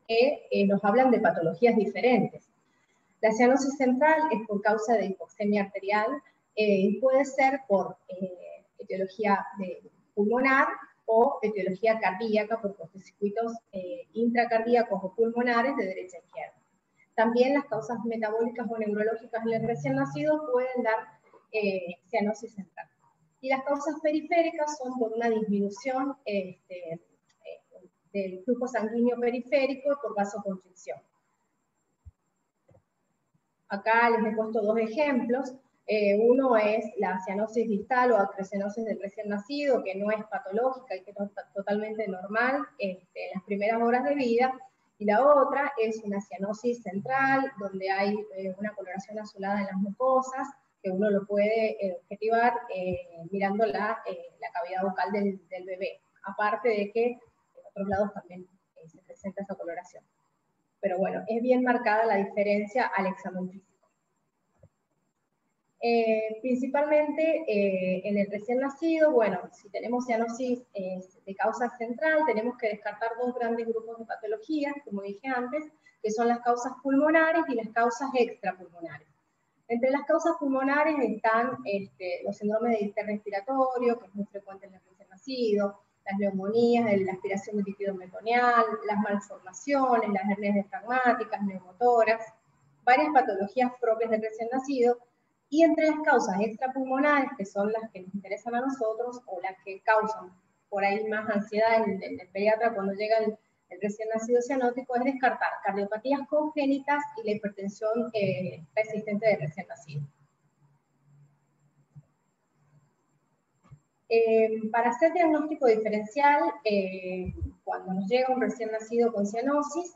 que nos hablan de patologías diferentes. La cianosis central es por causa de hipoxemia arterial y puede ser por etiología pulmonar o etiología cardíaca por cortocircuitos intracardíacos o pulmonares de derecha a izquierda. También las causas metabólicas o neurológicas en el recién nacido pueden dar cianosis central. Y las causas periféricas son por una disminución del flujo sanguíneo periférico por vasoconstricción. Acá les he puesto dos ejemplos. Uno es la cianosis distal o acrecianosis del recién nacido, que no es patológica y que es totalmente normal en las primeras horas de vida. Y la otra es una cianosis central, donde hay una coloración azulada en las mucosas, que uno lo puede objetivar mirando la cavidad bucal del bebé. Aparte de que en otros lados también se presenta esa coloración. Pero bueno, es bien marcada la diferencia al examen físico. Principalmente en el recién nacido, bueno, si tenemos cianosis de causa central, tenemos que descartar dos grandes grupos de patologías, como dije antes, que son las causas pulmonares y las causas extrapulmonares. Entre las causas pulmonares están los síndromes de distrés respiratorio, que es muy frecuente en el recién nacido, las neumonías, la aspiración de líquido metoneal, las malformaciones, las hernias diafragmáticas, neumotórax, varias patologías propias del recién nacido. Y entre las causas extrapulmonares, que son las que nos interesan a nosotros, o las que causan por ahí más ansiedad en el pediatra cuando llega el recién nacido cianótico, es descartar cardiopatías congénitas y la hipertensión persistente del recién nacido. Para hacer diagnóstico diferencial, cuando nos llega un recién nacido con cianosis,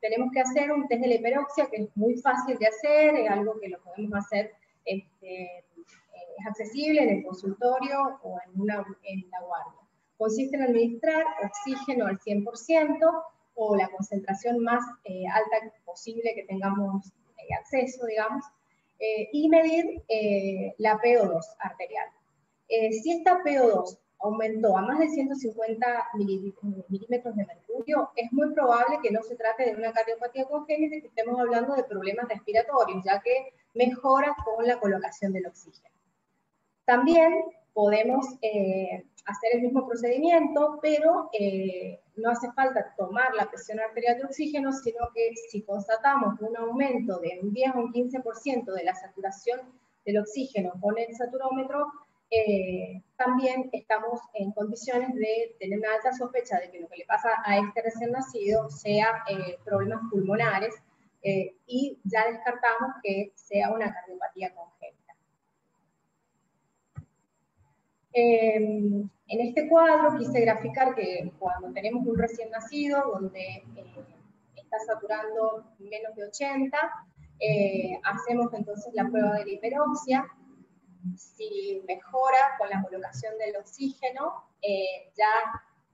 tenemos que hacer un test de la hiperoxia, que es muy fácil de hacer, es algo que lo podemos hacer, es accesible en el consultorio o en la guardia. Consiste en administrar oxígeno al 100% o la concentración más alta posible que tengamos acceso, digamos, y medir la PO2 arterial. Si esta PO2 aumentó a más de 150 milímetros de mercurio, es muy probable que no se trate de una cardiopatía congénita y que estemos hablando de problemas respiratorios, ya que mejora con la colocación del oxígeno. También podemos hacer el mismo procedimiento, pero no hace falta tomar la presión arterial de oxígeno, sino que si constatamos un aumento de un 10 o un 15% de la saturación del oxígeno con el saturómetro, también estamos en condiciones de tener una alta sospecha de que lo que le pasa a este recién nacido sea problemas pulmonares y ya descartamos que sea una cardiopatía congénita. En este cuadro quise graficar que cuando tenemos un recién nacido donde está saturando menos de 80, hacemos entonces la prueba de la hiperoxia. Si mejora con la colocación del oxígeno, ya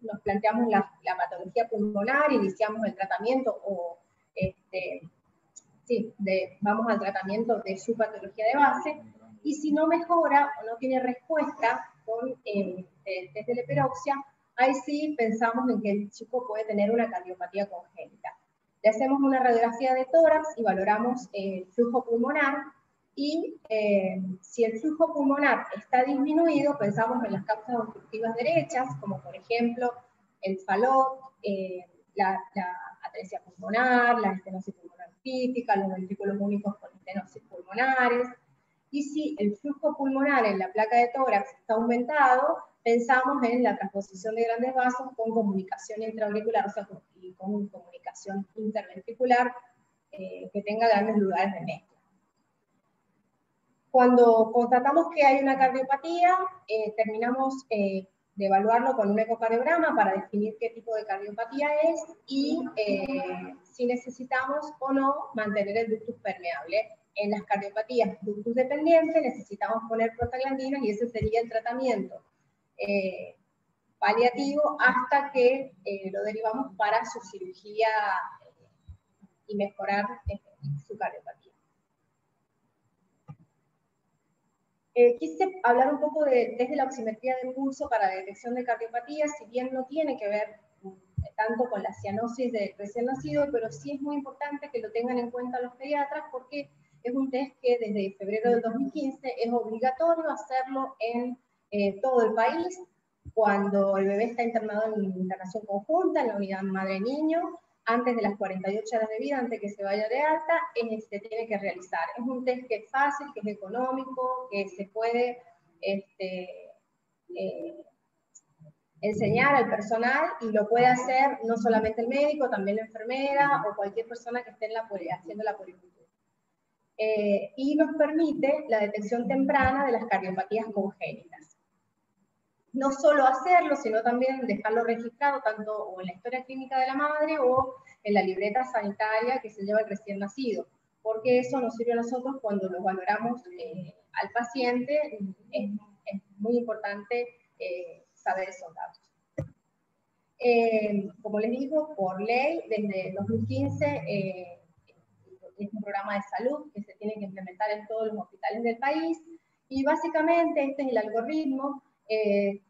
nos planteamos la patología pulmonar, iniciamos el tratamiento o vamos al tratamiento de su patología de base, y si no mejora o no tiene respuesta con el test de la hiperoxia, ahí sí pensamos en que el chico puede tener una cardiopatía congénita. Le hacemos una radiografía de tórax y valoramos el flujo pulmonar, y si el flujo pulmonar está disminuido, pensamos en las causas obstructivas derechas, como por ejemplo el FALOP, la atresia pulmonar, la estenosis pulmonar típica, los ventrículos únicos con estenosis pulmonares. Y si el flujo pulmonar en la placa de tórax está aumentado, pensamos en la transposición de grandes vasos con comunicación intraauricular, o sea, y con comunicación interventricular que tenga grandes lugares de mezcla. Cuando constatamos que hay una cardiopatía, terminamos de evaluarlo con un ecocardiograma para definir qué tipo de cardiopatía es y si necesitamos o no mantener el ductus permeable. En las cardiopatías ductus dependientes necesitamos poner prostaglandinas y ese sería el tratamiento paliativo hasta que lo derivamos para su cirugía y mejorar su cardiopatía. Quise hablar un poco desde la oximetría de pulso para la detección de cardiopatía, si bien no tiene que ver tanto con la cianosis de recién nacido, pero sí es muy importante que lo tengan en cuenta los pediatras porque es un test que desde febrero del 2015 es obligatorio hacerlo en todo el país cuando el bebé está internado en internación conjunta, en la unidad madre-niño, antes de las 48 horas de vida, antes que se vaya de alta, se tiene que realizar. Es un test que es fácil, que es económico, que se puede enseñar al personal y lo puede hacer no solamente el médico, también la enfermera o cualquier persona que esté haciendo la puericultura. Y nos permite la detección temprana de las cardiopatías congénitas. No solo hacerlo, sino también dejarlo registrado tanto o en la historia clínica de la madre o en la libreta sanitaria que se lleva el recién nacido, porque eso nos sirve a nosotros cuando lo valoramos al paciente. Es muy importante saber esos datos. Como les digo, por ley, desde 2015 es un programa de salud que se tiene que implementar en todos los hospitales del país y básicamente este es el algoritmo.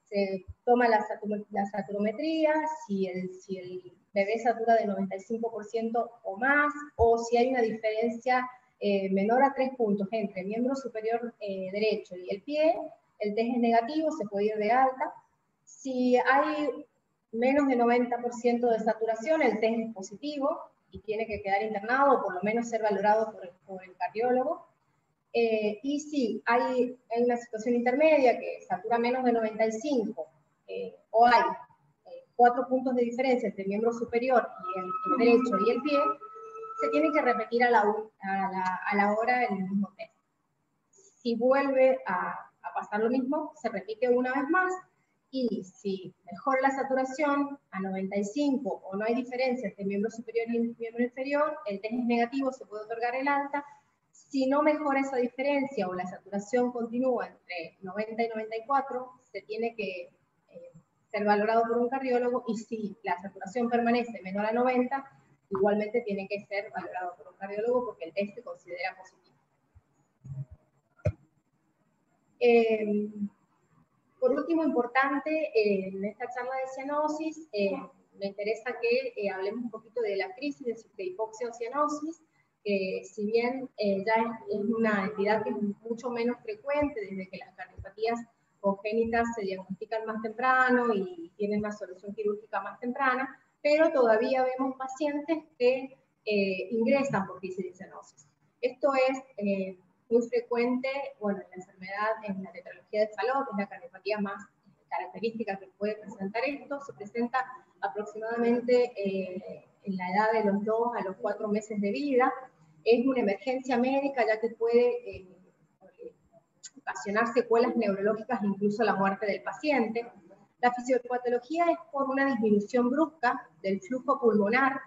Se toma la saturometría, si el bebé satura de 95% o más, o si hay una diferencia menor a 3 puntos entre el miembro superior derecho y el pie, el test es negativo, se puede ir de alta. Si hay menos de 90% de saturación, el test es positivo y tiene que quedar internado o por lo menos ser valorado por el cardiólogo. Y si hay una situación intermedia que satura menos de 95 o hay 4 puntos de diferencia entre el miembro superior y el derecho y el pie, se tiene que repetir a la hora el mismo test. Si vuelve a pasar lo mismo, se repite una vez más y si mejora la saturación a 95 o no hay diferencia entre el miembro superior y el miembro inferior, el test es negativo, se puede otorgar el alta. Si no mejora esa diferencia o la saturación continúa entre 90 y 94, se tiene que ser valorado por un cardiólogo y si la saturación permanece menor a 90, igualmente tiene que ser valorado por un cardiólogo porque el test se considera positivo. Por último, importante, en esta charla de cianosis, me interesa que hablemos un poquito de la crisis de hipoxia o cianosis, que si bien ya es una entidad que es mucho menos frecuente desde que las cardiopatías congénitas se diagnostican más temprano y tienen una solución quirúrgica más temprana, pero todavía vemos pacientes que ingresan por crisis de cianosis. Esto es muy frecuente, bueno, en la enfermedad, en la tetralogía de Fallot, que es la cardiopatía más característica que puede presentar esto, se presenta aproximadamente en la edad de los 2 a los 4 meses de vida. Es una emergencia médica ya que puede ocasionar secuelas neurológicas, incluso la muerte del paciente. La fisiopatología es por una disminución brusca del flujo pulmonar,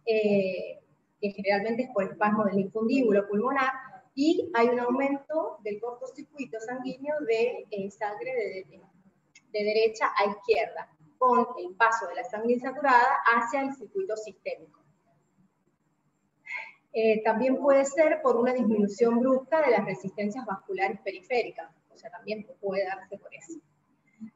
que generalmente es por espasmo del infundíbulo pulmonar, y hay un aumento del cortocircuito sanguíneo de sangre de derecha a izquierda, con el paso de la sangre insaturada hacia el circuito sistémico. También puede ser por una disminución brusca de las resistencias vasculares periféricas, o sea, también puede darse por eso.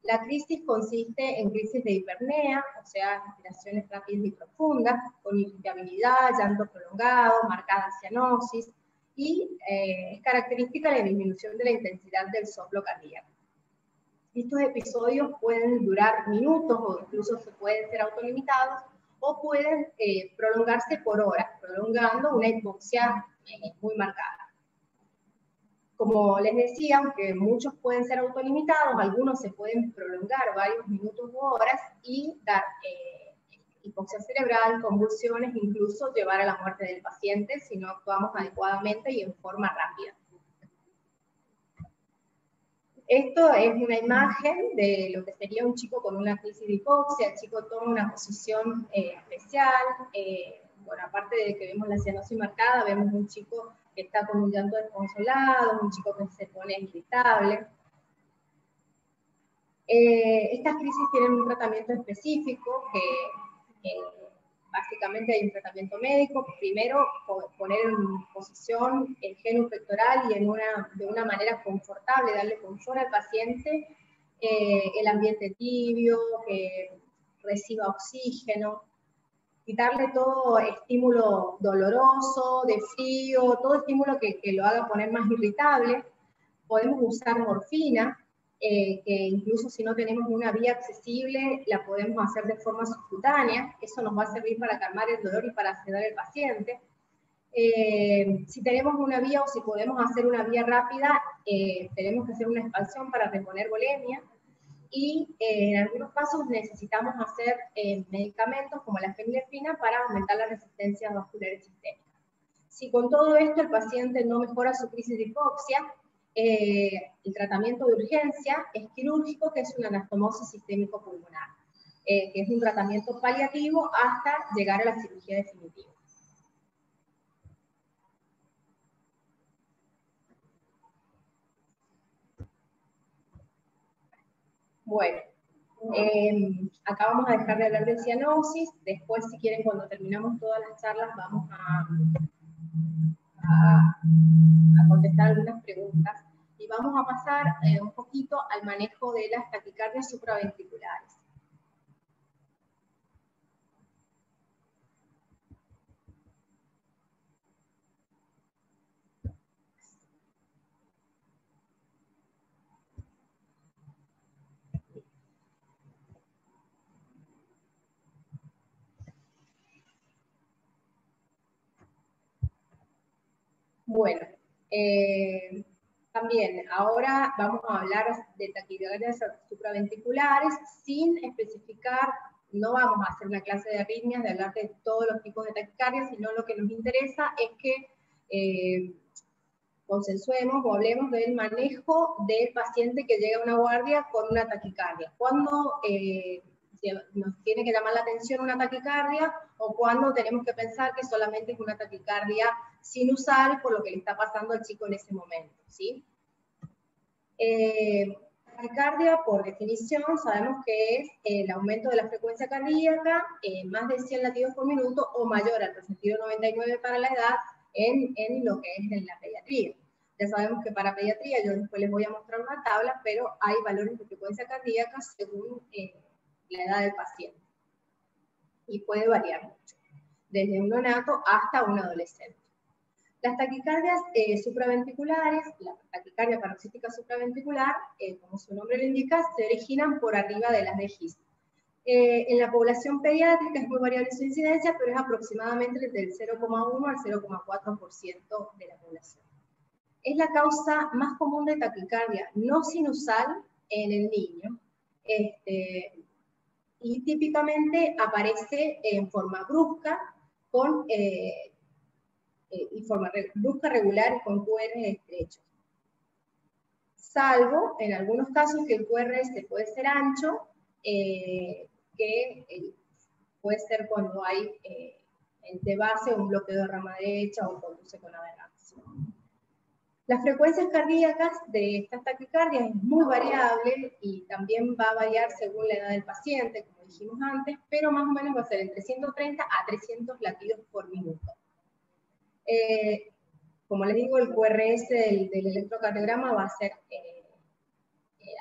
La crisis consiste en crisis de hipernea, o sea, respiraciones rápidas y profundas, con irritabilidad, llanto prolongado, marcada cianosis, y es característica la disminución de la intensidad del soplo cardíaco. Estos episodios pueden durar minutos o incluso se pueden ser autolimitados o pueden prolongarse por horas, prolongando una hipoxia muy marcada. Como les decía, aunque muchos pueden ser autolimitados, algunos se pueden prolongar varios minutos u horas y dar hipoxia cerebral, convulsiones, incluso llevar a la muerte del paciente si no actuamos adecuadamente y en forma rápida. Esto es una imagen de lo que sería un chico con una crisis de hipoxia. El chico toma una posición especial. Bueno, aparte de que vemos la cianosis marcada, vemos un chico que está con un llanto desconsolado, un chico que se pone irritable. Estas crisis tienen un tratamiento específico que básicamente hay un tratamiento médico. Primero, poner en posición el genu pectoral y de una manera confortable, darle confort al paciente, el ambiente tibio, que reciba oxígeno, quitarle todo estímulo doloroso, de frío, todo estímulo que lo haga poner más irritable. Podemos usar morfina, que incluso si no tenemos una vía accesible, la podemos hacer de forma subcutánea. Eso nos va a servir para calmar el dolor y para sedar al paciente. Si tenemos una vía o si podemos hacer una vía rápida, tenemos que hacer una expansión para reponer volemia. Y en algunos casos necesitamos hacer medicamentos como la fenilefrina para aumentar la resistencia vascular sistémica. Si con todo esto el paciente no mejora su crisis de hipoxia, el tratamiento de urgencia es quirúrgico, que es una anastomosis sistémico pulmonar, que es un tratamiento paliativo hasta llegar a la cirugía definitiva. Bueno, acá vamos a dejar de hablar de cianosis. Después, si quieren, cuando terminamos todas las charlas, vamos a contestar algunas preguntas. Y vamos a pasar un poquito al manejo de las taquicardias supraventriculares. Bueno, también ahora vamos a hablar de taquicardias supraventriculares sin especificar. No vamos a hacer una clase de arritmias, de hablar de todos los tipos de taquicardias, sino lo que nos interesa es que consensuemos o hablemos del manejo del paciente que llega a una guardia con una taquicardia. Cuando nos tiene que llamar la atención una taquicardia o cuando tenemos que pensar que solamente es una taquicardia sinusal por lo que le está pasando al chico en ese momento, ¿sí? Taquicardia, por definición, sabemos que es el aumento de la frecuencia cardíaca, más de 100 latidos por minuto o mayor al sentido 99 para la edad en lo que es en la pediatría. Ya sabemos que para pediatría, yo después les voy a mostrar una tabla, pero hay valores de frecuencia cardíaca según la edad del paciente. Y puede variar mucho, desde un neonato hasta un adolescente. Las taquicardias supraventriculares, la taquicardia paroxística supraventricular, como su nombre lo indica, se originan por arriba de las registros. En la población pediátrica es muy variable su incidencia, pero es aproximadamente del 0,1 al 0,4% de la población. Es la causa más común de taquicardia no sinusal en el niño, y típicamente aparece en forma brusca, brusca, regular y con QRS estrechos. Salvo en algunos casos que el QRS puede ser ancho, que puede ser cuando hay de base un bloqueo de rama derecha o conduce con aberración. Las frecuencias cardíacas de estas taquicardias es muy variable y también va a variar según la edad del paciente, como dijimos antes, pero más o menos va a ser entre 130 a 300 latidos por minuto. Como les digo, el QRS del electrocardiograma va a ser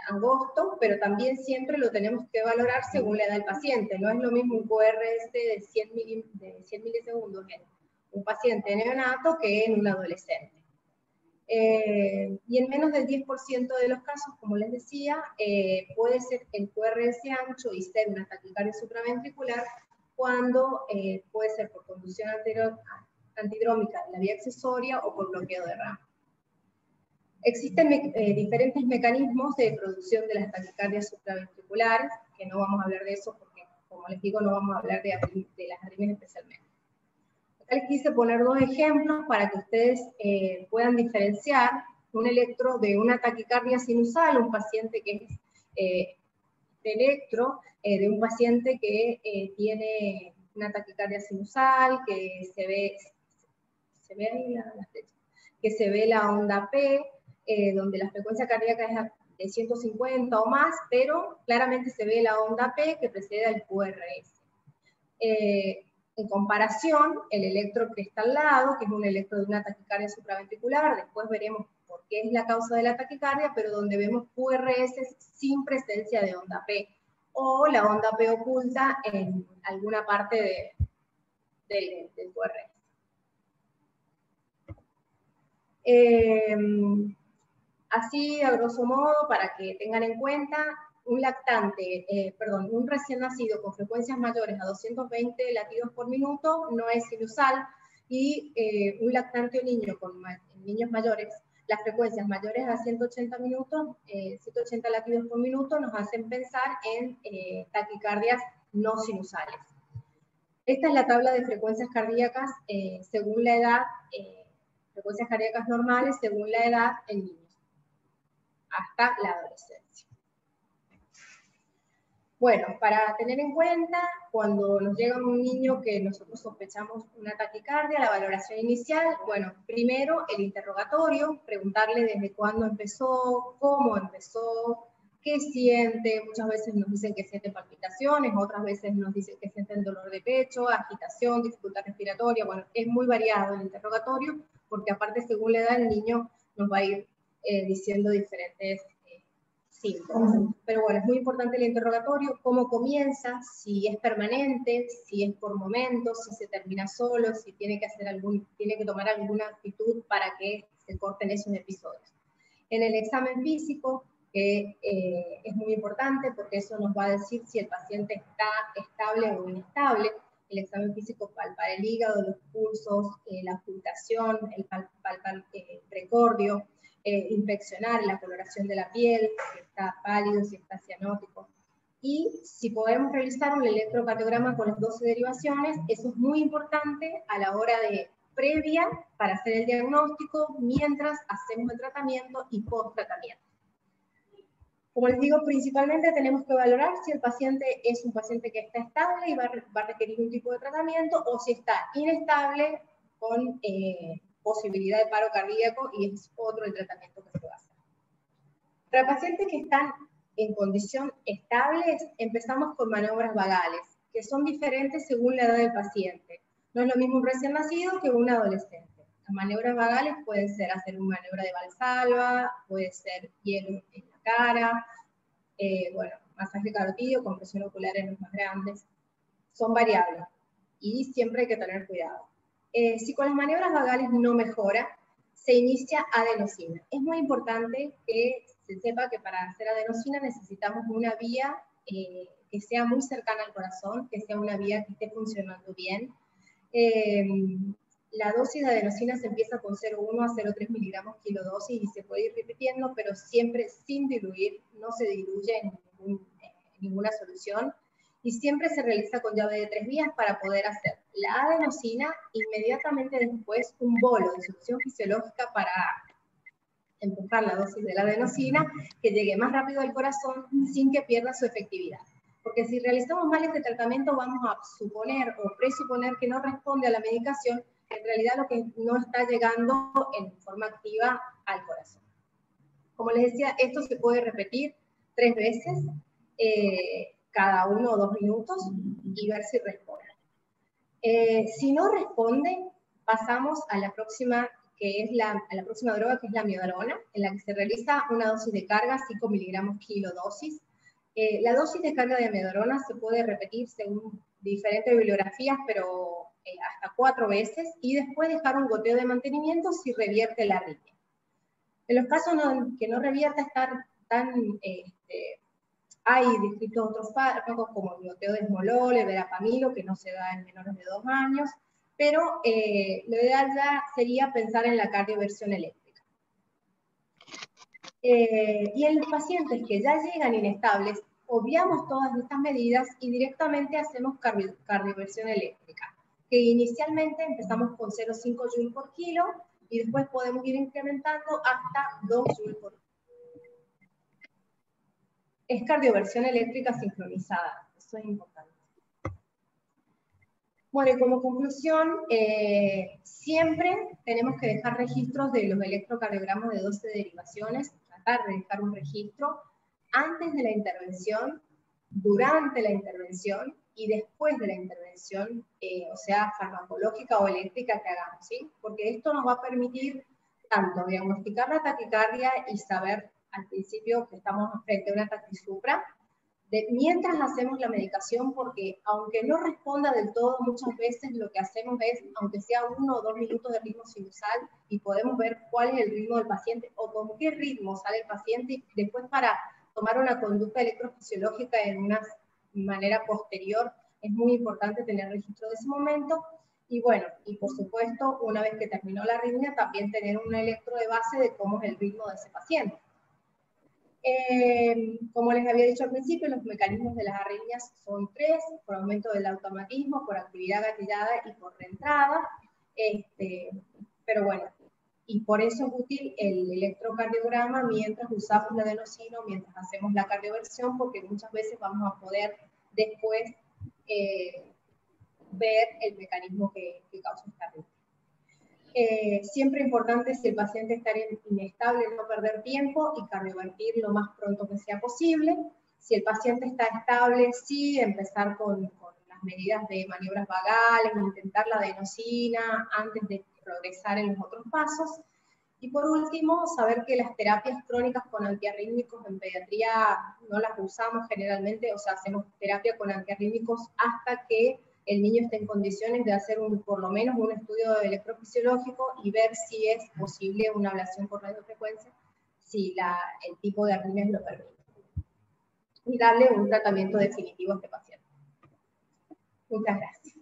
angosto, pero también siempre lo tenemos que valorar según la edad del paciente. No es lo mismo un QRS de 100 milisegundos en un paciente neonato que en un adolescente. Y en menos del 10% de los casos, como les decía, puede ser el QRS ancho y ser una taquicardia supraventricular cuando puede ser por conducción antidrómica en la vía accesoria o por bloqueo de rama. Existen diferentes mecanismos de producción de las taquicardias supraventriculares, que no vamos a hablar de eso porque, como les digo, no vamos a hablar de las arritmias especialmente. Acá les quise poner dos ejemplos para que ustedes puedan diferenciar un electro de una taquicardia sinusal, un paciente que es de electro, de un paciente que tiene una taquicardia sinusal, que se ve la onda P, donde la frecuencia cardíaca es de 150 o más, pero claramente se ve la onda P que precede al QRS. En comparación, el electro que está al lado, que es un electro de una taquicardia supraventricular, después veremos por qué es la causa de la taquicardia, pero donde vemos QRS sin presencia de onda P, o la onda P oculta en alguna parte del QRS. Así, a grosso modo, para que tengan en cuenta, un recién nacido con frecuencias mayores a 220 latidos por minuto no es sinusal, y un lactante o niño con niños mayores, las frecuencias mayores a 180 latidos por minuto nos hacen pensar en taquicardias no sinusales. Esta es la tabla de frecuencias cardíacas según la edad, frecuencias cardíacas normales según la edad en niños, hasta la adolescencia. Bueno, para tener en cuenta, cuando nos llega un niño que nosotros sospechamos una taquicardia, la valoración inicial, bueno, primero el interrogatorio, preguntarle desde cuándo empezó, cómo empezó, qué siente. Muchas veces nos dicen que sienten palpitaciones, otras veces nos dicen que sienten dolor de pecho, agitación, dificultad respiratoria. Bueno, es muy variado el interrogatorio, porque aparte según la edad el niño nos va a ir diciendo diferentes síntomas. Pero bueno, es muy importante el interrogatorio, cómo comienza, si es permanente, si es por momentos, si se termina solo, si tiene que tomar alguna actitud para que se corten esos episodios. En el examen físico, que es muy importante porque eso nos va a decir si el paciente está estable o inestable. El examen físico palpar el hígado, los pulsos, la ocultación, palpar el precordio, inspeccionar la coloración de la piel, si está pálido, si está cianótico. Y si podemos realizar un electrocardiograma con las 12 derivaciones, eso es muy importante a la hora de previa para hacer el diagnóstico, mientras hacemos el tratamiento y post-tratamiento. Como les digo, principalmente tenemos que valorar si el paciente es un paciente que está estable y va a requerir un tipo de tratamiento, o si está inestable con posibilidad de paro cardíaco, y es otro el tratamiento que se va a hacer. Para pacientes que están en condición estable, empezamos con maniobras vagales, que son diferentes según la edad del paciente. No es lo mismo un recién nacido que un adolescente. Las maniobras vagales pueden ser hacer una maniobra de Valsalva, puede ser hielo en la cara, bueno, masaje carotídeo, compresión ocular en los más grandes. Son variables y siempre hay que tener cuidado. Si con las maniobras vagales no mejora, se inicia adenosina. Es muy importante que se sepa que para hacer adenosina necesitamos una vía que sea muy cercana al corazón, que sea una vía que esté funcionando bien. La dosis de adenosina se empieza con 0,1 a 0,3 miligramos kilodosis y se puede ir repitiendo, pero siempre sin diluir, no se diluye en ninguna solución. Y siempre se realiza con llave de 3 vías para poder hacer la adenosina, inmediatamente después un bolo de solución fisiológica para empujar la dosis de la adenosina, que llegue más rápido al corazón sin que pierda su efectividad. Porque si realizamos mal este tratamiento vamos a suponer o presuponer que no responde a la medicación, en realidad lo que no está llegando en forma activa al corazón. Como les decía, esto se puede repetir 3 veces, cada 1 o 2 minutos, y ver si responde. Si no responde, pasamos a la próxima, la próxima droga, que es la amiodarona, en la que se realiza una dosis de carga, 5 miligramos kilodosis. La dosis de carga de amiodarona se puede repetir según diferentes bibliografías, pero hasta 4 veces, y después dejar un goteo de mantenimiento si revierte la arritmia. En los casos que no revierta hay distintos otros fármacos como el goteo de esmolol, el verapamilo, que no se da en menores de 2 años, pero lo ideal ya sería pensar en la cardioversión eléctrica. Y en los pacientes que ya llegan inestables, obviamos todas estas medidas y directamente hacemos cardioversión eléctrica, que inicialmente empezamos con 0,5 Joule por kilo y después podemos ir incrementando hasta 2 Joule por kilo. Es cardioversión eléctrica sincronizada, eso es importante. Bueno, y como conclusión, siempre tenemos que dejar registros de los electrocardiogramas de 12 derivaciones, tratar de dejar un registro antes de la intervención, durante la intervención y después de la intervención, o sea, farmacológica o eléctrica que hagamos, ¿sí? Porque esto nos va a permitir tanto diagnosticar la taquicardia y saber al principio que estamos frente a una taquisupra, mientras hacemos la medicación, porque aunque no responda del todo, muchas veces lo que hacemos es, aunque sea 1 o 2 minutos de ritmo sinusal, y podemos ver cuál es el ritmo del paciente o con qué ritmo sale el paciente, y después para tomar una conducta electrofisiológica en una manera posterior, es muy importante tener registro de ese momento. Y bueno, y por supuesto, una vez que terminó la arritmia, también tener un electro de base de cómo es el ritmo de ese paciente. Como les había dicho al principio, los mecanismos de las arritmias son 3, por aumento del automatismo, por actividad gatillada y por reentrada. Pero bueno, y por eso es útil el electrocardiograma mientras usamos la adenosina, mientras hacemos la cardioversión, porque muchas veces vamos a poder después ver el mecanismo que causa esta arritmia. Siempre importante, si el paciente está inestable, no perder tiempo y cardiovertir lo más pronto que sea posible. Si el paciente está estable, sí, empezar con las medidas de maniobras vagales, intentar la adenosina antes de progresar en los otros pasos. Y por último, saber que las terapias crónicas con antiarrítmicos en pediatría no las usamos generalmente, o sea, hacemos terapia con antiarrítmicos hasta que el niño esté en condiciones de hacer por lo menos un estudio electrofisiológico y ver si es posible una ablación por radiofrecuencia, si el tipo de arritmias lo permite. Y darle un tratamiento definitivo a este paciente. Muchas gracias.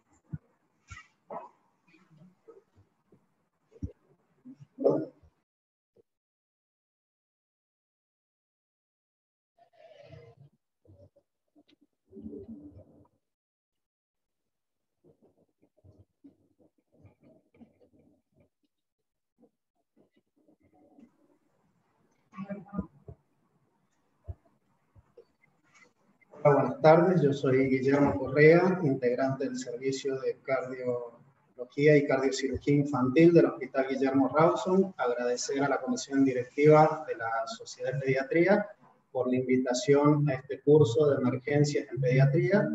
Hola, buenas tardes. Yo soy Guillermo Correa, integrante del Servicio de Cardiología y Cardiocirugía Infantil del Hospital Guillermo Rawson. Agradecer a la Comisión Directiva de la Sociedad de Pediatría por la invitación a este curso de emergencias en pediatría.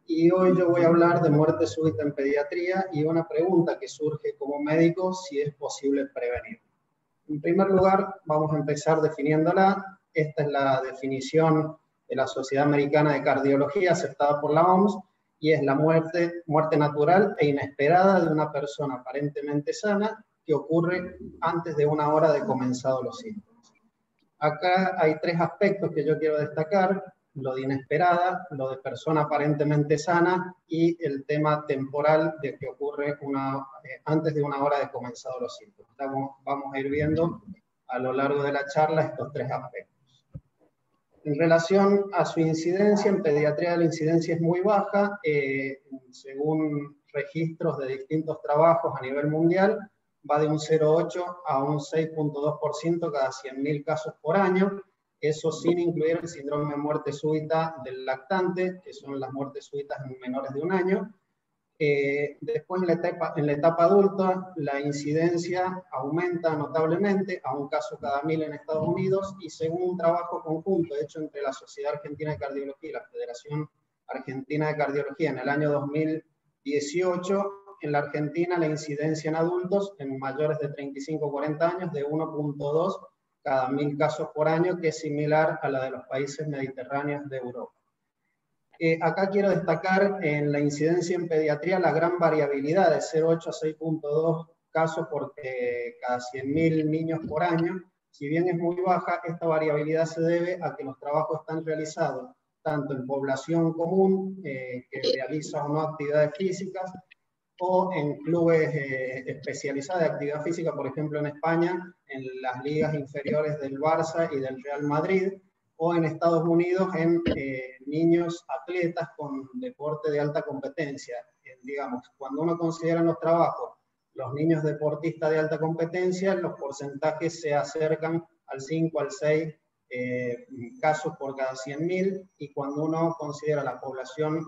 Y hoy yo voy a hablar de muerte súbita en pediatría y una pregunta que surge como médico, si es posible prevenir. En primer lugar, vamos a empezar definiéndola. Esta es la definición de la Sociedad Americana de Cardiología, aceptada por la OMS, y es la muerte natural e inesperada de una persona aparentemente sana que ocurre antes de 1 hora de comenzado los síntomas. Acá hay 3 aspectos que yo quiero destacar: lo de inesperada, lo de persona aparentemente sana y el tema temporal de que ocurre antes de 1 hora de comenzado los síntomas. Vamos a ir viendo a lo largo de la charla estos 3 aspectos. En relación a su incidencia, en pediatría la incidencia es muy baja, según registros de distintos trabajos a nivel mundial, va de un 0,8 a un 6,2% cada 100.000 casos por año, eso sin incluir el síndrome de muerte súbita del lactante, que son las muertes súbitas en menores de 1 año. Después en la etapa adulta la incidencia aumenta notablemente a un caso cada 1000 en Estados Unidos, y según un trabajo conjunto hecho entre la Sociedad Argentina de Cardiología y la Federación Argentina de Cardiología en el año 2018, en la Argentina la incidencia en adultos en mayores de 35-40 años de 1,2 cada 1000 casos por año, que es similar a la de los países mediterráneos de Europa. Acá quiero destacar en la incidencia en pediatría la gran variabilidad de 0,8 a 6,2 casos por cada 100.000 niños por año. Si bien es muy baja, esta variabilidad se debe a que los trabajos están realizados tanto en población común, que realiza o no actividades físicas, o en clubes especializados de actividad física, por ejemplo en España, en las ligas inferiores del Barça y del Real Madrid, o en Estados Unidos en niños atletas con deporte de alta competencia. Digamos, cuando uno considera en los trabajos los niños deportistas de alta competencia, los porcentajes se acercan al 5, al 6 casos por cada 100.000, y cuando uno considera la población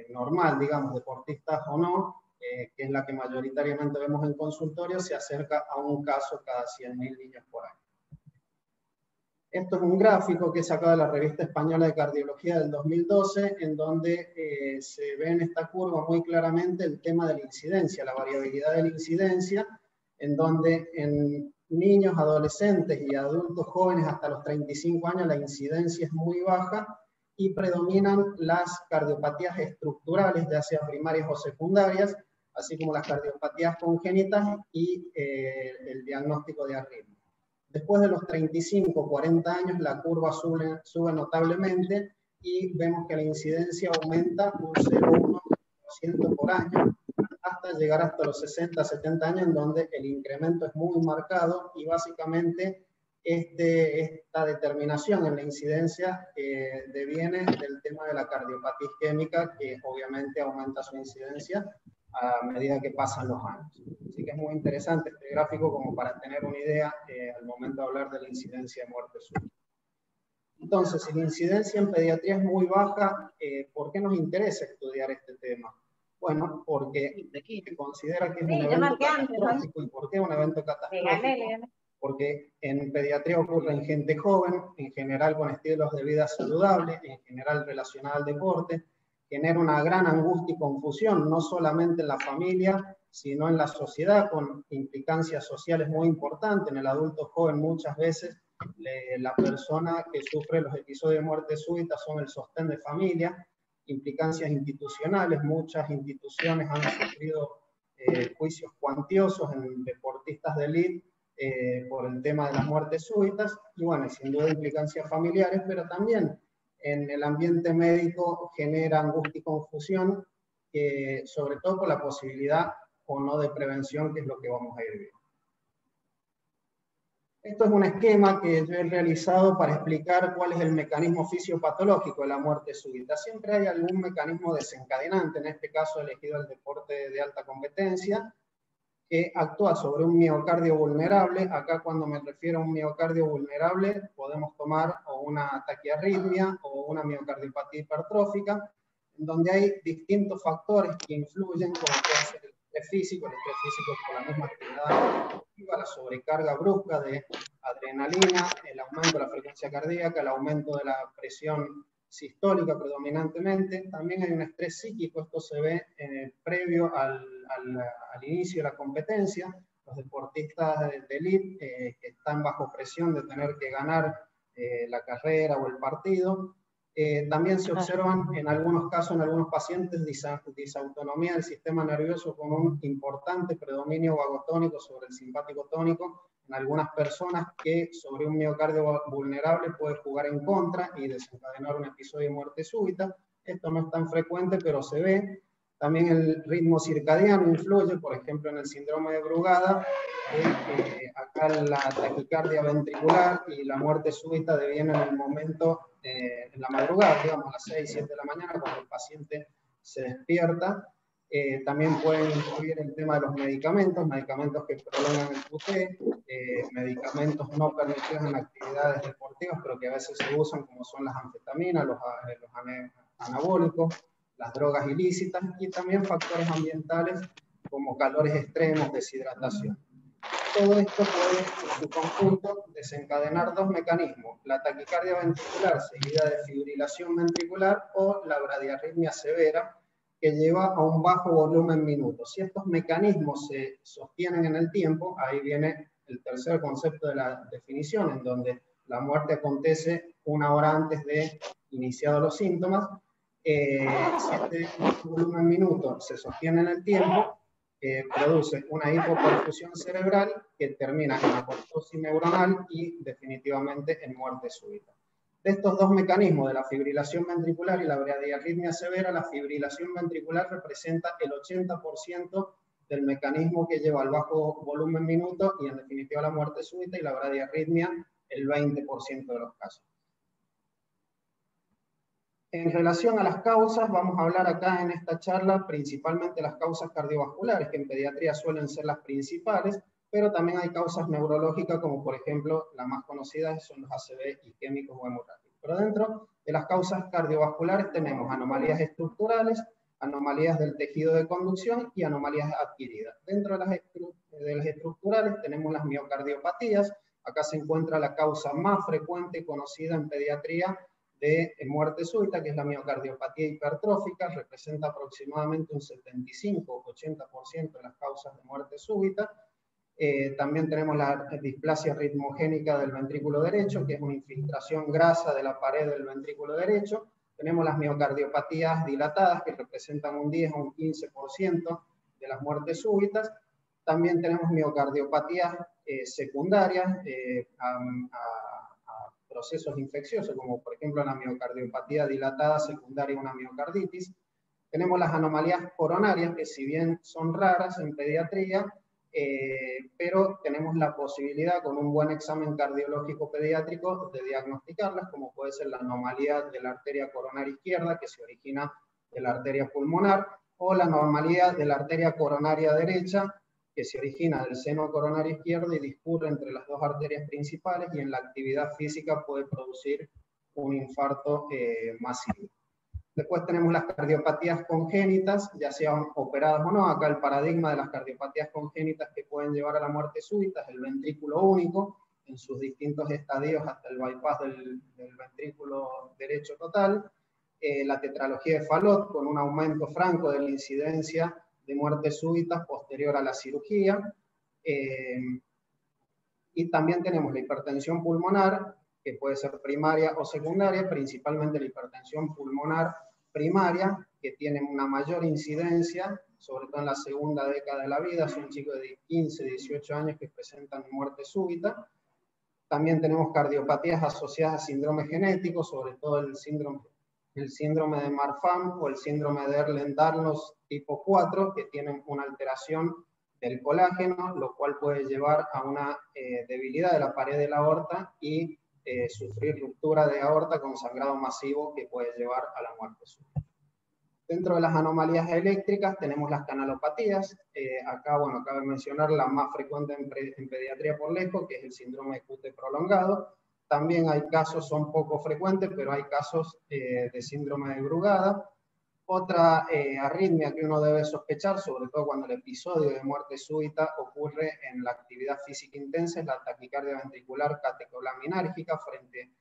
normal, digamos, deportistas o no, que es la que mayoritariamente vemos en consultorio, se acerca a un caso cada 100.000 niños por año. Esto es un gráfico que he sacado de la Revista Española de Cardiología del 2012, en donde se ve en esta curva muy claramente el tema de la incidencia, la variabilidad de la incidencia, en donde en niños, adolescentes y adultos jóvenes hasta los 35 años la incidencia es muy baja y predominan las cardiopatías estructurales, ya sea primarias o secundarias, así como las cardiopatías congénitas y el diagnóstico de arritmia. Después de los 35 40 años, la curva sube notablemente y vemos que la incidencia aumenta un 0,1% por año, hasta llegar hasta los 60 70 años, en donde el incremento es muy marcado, y básicamente esta determinación en la incidencia deviene del tema de la cardiopatía isquémica, que obviamente aumenta su incidencia a medida que pasan los años. Así que es muy interesante este gráfico como para tener una idea al momento de hablar de la incidencia de muerte súbita. Entonces, si la incidencia en pediatría es muy baja, ¿por qué nos interesa estudiar este tema? Bueno, porque se considera que es un evento catastrófico. ¿Y por qué un evento catastrófico? Porque en pediatría ocurre en gente joven, en general con estilos de vida saludables, en general relacionada al deporte, genera una gran angustia y confusión, no solamente en la familia, sino en la sociedad, con implicancias sociales muy importantes. En el adulto joven muchas veces la persona que sufre los episodios de muerte súbita son el sostén de familia, implicancias institucionales, muchas instituciones han sufrido juicios cuantiosos en deportistas de élite por el tema de las muertes súbitas, y bueno, sin duda implicancias familiares, pero también en el ambiente médico genera angustia y confusión, sobre todo por la posibilidad o no de prevención, que es lo que vamos a ir viendo. Esto es un esquema que yo he realizado para explicar cuál es el mecanismo fisiopatológico de la muerte súbita. Siempre hay algún mecanismo desencadenante, en este caso he elegido el deporte de alta competencia, que actúa sobre un miocardio vulnerable. Acá, cuando me refiero a un miocardio vulnerable, podemos tomar o una taquiarritmia o una miocardiopatía hipertrófica, en donde hay distintos factores que influyen, como puede ser el estrés físico por la misma actividad, la sobrecarga brusca de adrenalina, el aumento de la frecuencia cardíaca, el aumento de la presión sistólica predominantemente. También hay un estrés psíquico, esto se ve previo al inicio de la competencia. Los deportistas de élite que están bajo presión de tener que ganar la carrera o el partido. También se observan en algunos casos, en algunos pacientes, disautonomía del sistema nervioso con un importante predominio vagotónico sobre el simpático tónico. En algunas personas que sobre un miocardio vulnerable puede jugar en contra y desencadenar un episodio de muerte súbita. Esto no es tan frecuente, pero se ve. También el ritmo circadiano influye, por ejemplo, en el síndrome de Brugada. Acá la taquicardia ventricular y la muerte súbita devienen en el momento, en la madrugada, digamos a las 6, 7 de la mañana, cuando el paciente se despierta. También pueden influir el tema de los medicamentos que prolongan el QT, medicamentos no permitidos en actividades deportivas, pero que a veces se usan, como son las anfetaminas, los anabólicos, las drogas ilícitas, y también factores ambientales como calores extremos, deshidratación. Todo esto puede, en su conjunto, desencadenar dos mecanismos: la taquicardia ventricular seguida de fibrilación ventricular o la bradiarritmia severa, que lleva a un bajo volumen minutos. Si estos mecanismos se sostienen en el tiempo, ahí viene el tercer concepto de la definición, en donde la muerte acontece 1 hora antes de iniciados los síntomas. Si este volumen minuto se sostiene en el tiempo, produce una hipoperfusión cerebral que termina en apoptosis neuronal y definitivamente en muerte súbita. De estos dos mecanismos, de la fibrilación ventricular y la bradiarritmia severa, la fibrilación ventricular representa el 80% del mecanismo que lleva al bajo volumen minuto y en definitiva la muerte súbita, y la bradiarritmia el 20% de los casos. En relación a las causas, vamos a hablar acá en esta charla principalmente las causas cardiovasculares, que en pediatría suelen ser las principales, pero también hay causas neurológicas, como por ejemplo, la más conocida son los ACV isquémicos o hemorrágicos. Pero dentro de las causas cardiovasculares tenemos anomalías estructurales, anomalías del tejido de conducción y anomalías adquiridas. Dentro de las estructurales tenemos las miocardiopatías. Acá se encuentra la causa más frecuente y conocida en pediatría de muerte súbita, que es la miocardiopatía hipertrófica, representa aproximadamente un 75-80% de las causas de muerte súbita. También tenemos la displasia ritmogénica del ventrículo derecho, que es una infiltración grasa de la pared del ventrículo derecho. Tenemos las miocardiopatías dilatadas, que representan un 10 o un 15% de las muertes súbitas. También tenemos miocardiopatías secundarias a procesos infecciosos, como por ejemplo la miocardiopatía dilatada secundaria a una miocarditis. Tenemos las anomalías coronarias, que si bien son raras en pediatría, pero tenemos la posibilidad con un buen examen cardiológico pediátrico de diagnosticarlas, como puede ser la anomalía de la arteria coronaria izquierda, que se origina de la arteria pulmonar, o la anomalía de la arteria coronaria derecha, que se origina del seno coronario izquierdo y discurre entre las dos arterias principales, y en la actividad física puede producir un infarto masivo. Después tenemos las cardiopatías congénitas, ya sean operadas o no. Acá el paradigma de las cardiopatías congénitas que pueden llevar a la muerte súbita es el ventrículo único, en sus distintos estadios hasta el bypass del ventrículo derecho total. La tetralogía de Fallot, con un aumento franco de la incidencia de muertes súbitas posterior a la cirugía. Y también tenemos la hipertensión pulmonar, que puede ser primaria o secundaria, principalmente la hipertensión pulmonar primaria, que tiene una mayor incidencia, sobre todo en la segunda década de la vida. Son chicos de 15, 18 años que presentan muerte súbita. También tenemos cardiopatías asociadas a síndromes genéticos, sobre todo el síndrome de Marfan o el síndrome de Ehlers-Danlos tipo 4, que tienen una alteración del colágeno, lo cual puede llevar a una debilidad de la pared de la aorta y sufrir ruptura de aorta con sangrado masivo que puede llevar a la muerte súbita. Dentro de las anomalías eléctricas tenemos las canalopatías. Acá, bueno, cabe mencionar la más frecuente en pediatría por lejos, que es el síndrome de Cute prolongado. También hay casos, son poco frecuentes, pero hay casos de síndrome de Brugada. Otra arritmia que uno debe sospechar, sobre todo cuando el episodio de muerte súbita ocurre en la actividad física intensa, es la taquicardia ventricular catecolaminérgica frente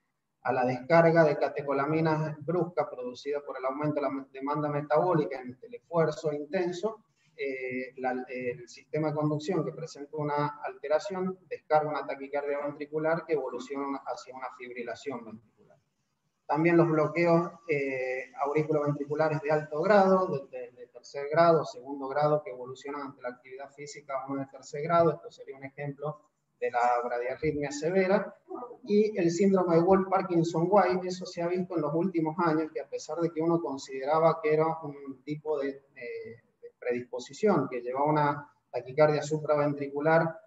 a la descarga de catecolaminas brusca producida por el aumento de la demanda metabólica en el esfuerzo intenso. El sistema de conducción que presenta una alteración descarga una taquicardia ventricular que evoluciona hacia una fibrilación ventricular. También los bloqueos auriculoventriculares de alto grado, de tercer grado, segundo grado, que evolucionan ante la actividad física, uno de tercer grado. Esto sería un ejemplo de la bradiarritmia severa. Y el síndrome de Wolff-Parkinson-White, eso se ha visto en los últimos años, que a pesar de que uno consideraba que era un tipo de predisposición, que llevaba una taquicardia supraventricular,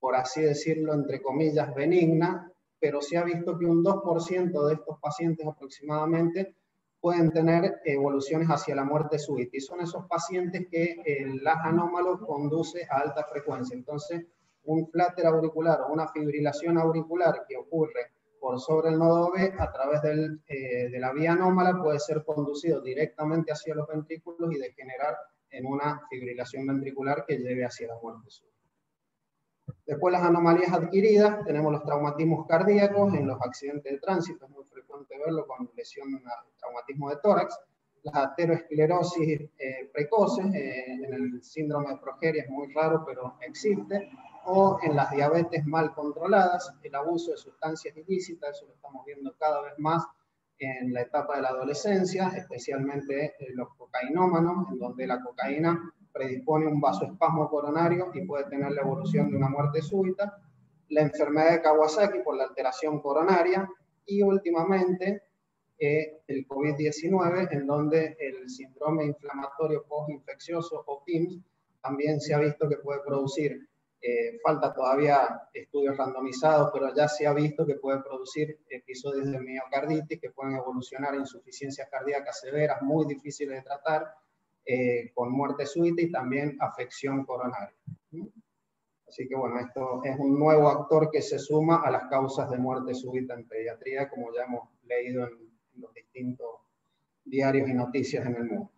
por así decirlo, entre comillas, benigna, pero se ha visto que un 2% de estos pacientes aproximadamente pueden tener evoluciones hacia la muerte súbita. Y son esos pacientes que el LAS anómalo conduce a alta frecuencia. Entonces, un flutter auricular o una fibrilación auricular que ocurre por sobre el nodo B a través de la vía anómala puede ser conducido directamente hacia los ventrículos y degenerar en una fibrilación ventricular que lleve hacia la muerte súbita. Después las anomalías adquiridas, tenemos los traumatismos cardíacos en los accidentes de tránsito, es muy frecuente verlo con lesión, traumatismo de tórax, las ateroesclerosis precoces, en el síndrome de progeria es muy raro pero existe, o en las diabetes mal controladas, el abuso de sustancias ilícitas, eso lo estamos viendo cada vez más en la etapa de la adolescencia, especialmente los cocainómanos, en donde la cocaína predispone un vasoespasmo coronario y puede tener la evolución de una muerte súbita. La enfermedad de Kawasaki por la alteración coronaria, y últimamente el COVID-19, en donde el síndrome inflamatorio postinfeccioso o PIMS también se ha visto que puede producir, falta todavía estudios randomizados, pero ya se ha visto que puede producir episodios de miocarditis que pueden evolucionar a insuficiencias cardíacas severas, muy difíciles de tratar, con muerte súbita y también afección coronaria. Así que bueno, esto es un nuevo actor que se suma a las causas de muerte súbita en pediatría, como ya hemos leído en los distintos diarios y noticias en el mundo.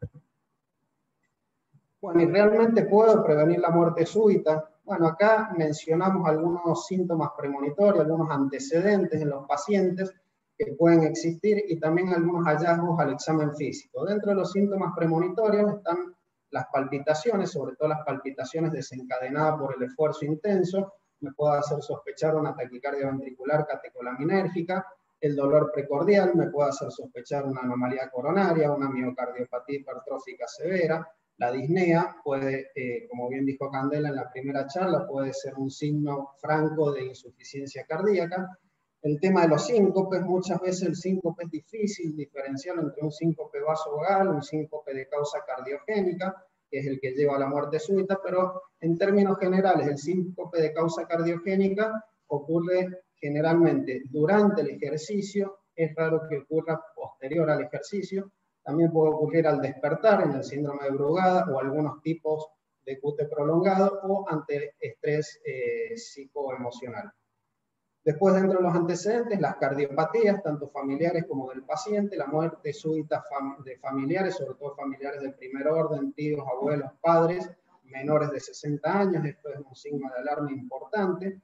Bueno, ¿y realmente puedo prevenir la muerte súbita? Bueno, acá mencionamos algunos síntomas premonitorios, algunos antecedentes en los pacientes que pueden existir y también algunos hallazgos al examen físico. Dentro de los síntomas premonitorios están las palpitaciones, sobre todo las palpitaciones desencadenadas por el esfuerzo intenso, me puede hacer sospechar una taquicardia ventricular catecolaminérgica, el dolor precordial me puede hacer sospechar una anomalía coronaria, una miocardiopatía hipertrófica severa, la disnea puede, como bien dijo Candela en la primera charla, puede ser un signo franco de insuficiencia cardíaca. El tema de los síncopes, muchas veces el síncope es difícil diferenciar entre un síncope vasovagal, un síncope de causa cardiogénica, que es el que lleva a la muerte súbita, pero en términos generales el síncope de causa cardiogénica ocurre generalmente durante el ejercicio, es raro que ocurra posterior al ejercicio, también puede ocurrir al despertar en el síndrome de Brugada o algunos tipos de QT prolongado o ante estrés psicoemocional. Después, dentro de los antecedentes, las cardiopatías, tanto familiares como del paciente, la muerte súbita de familiares, sobre todo familiares de primer orden, tíos, abuelos, padres, menores de 60 años, esto es un signo de alarma importante.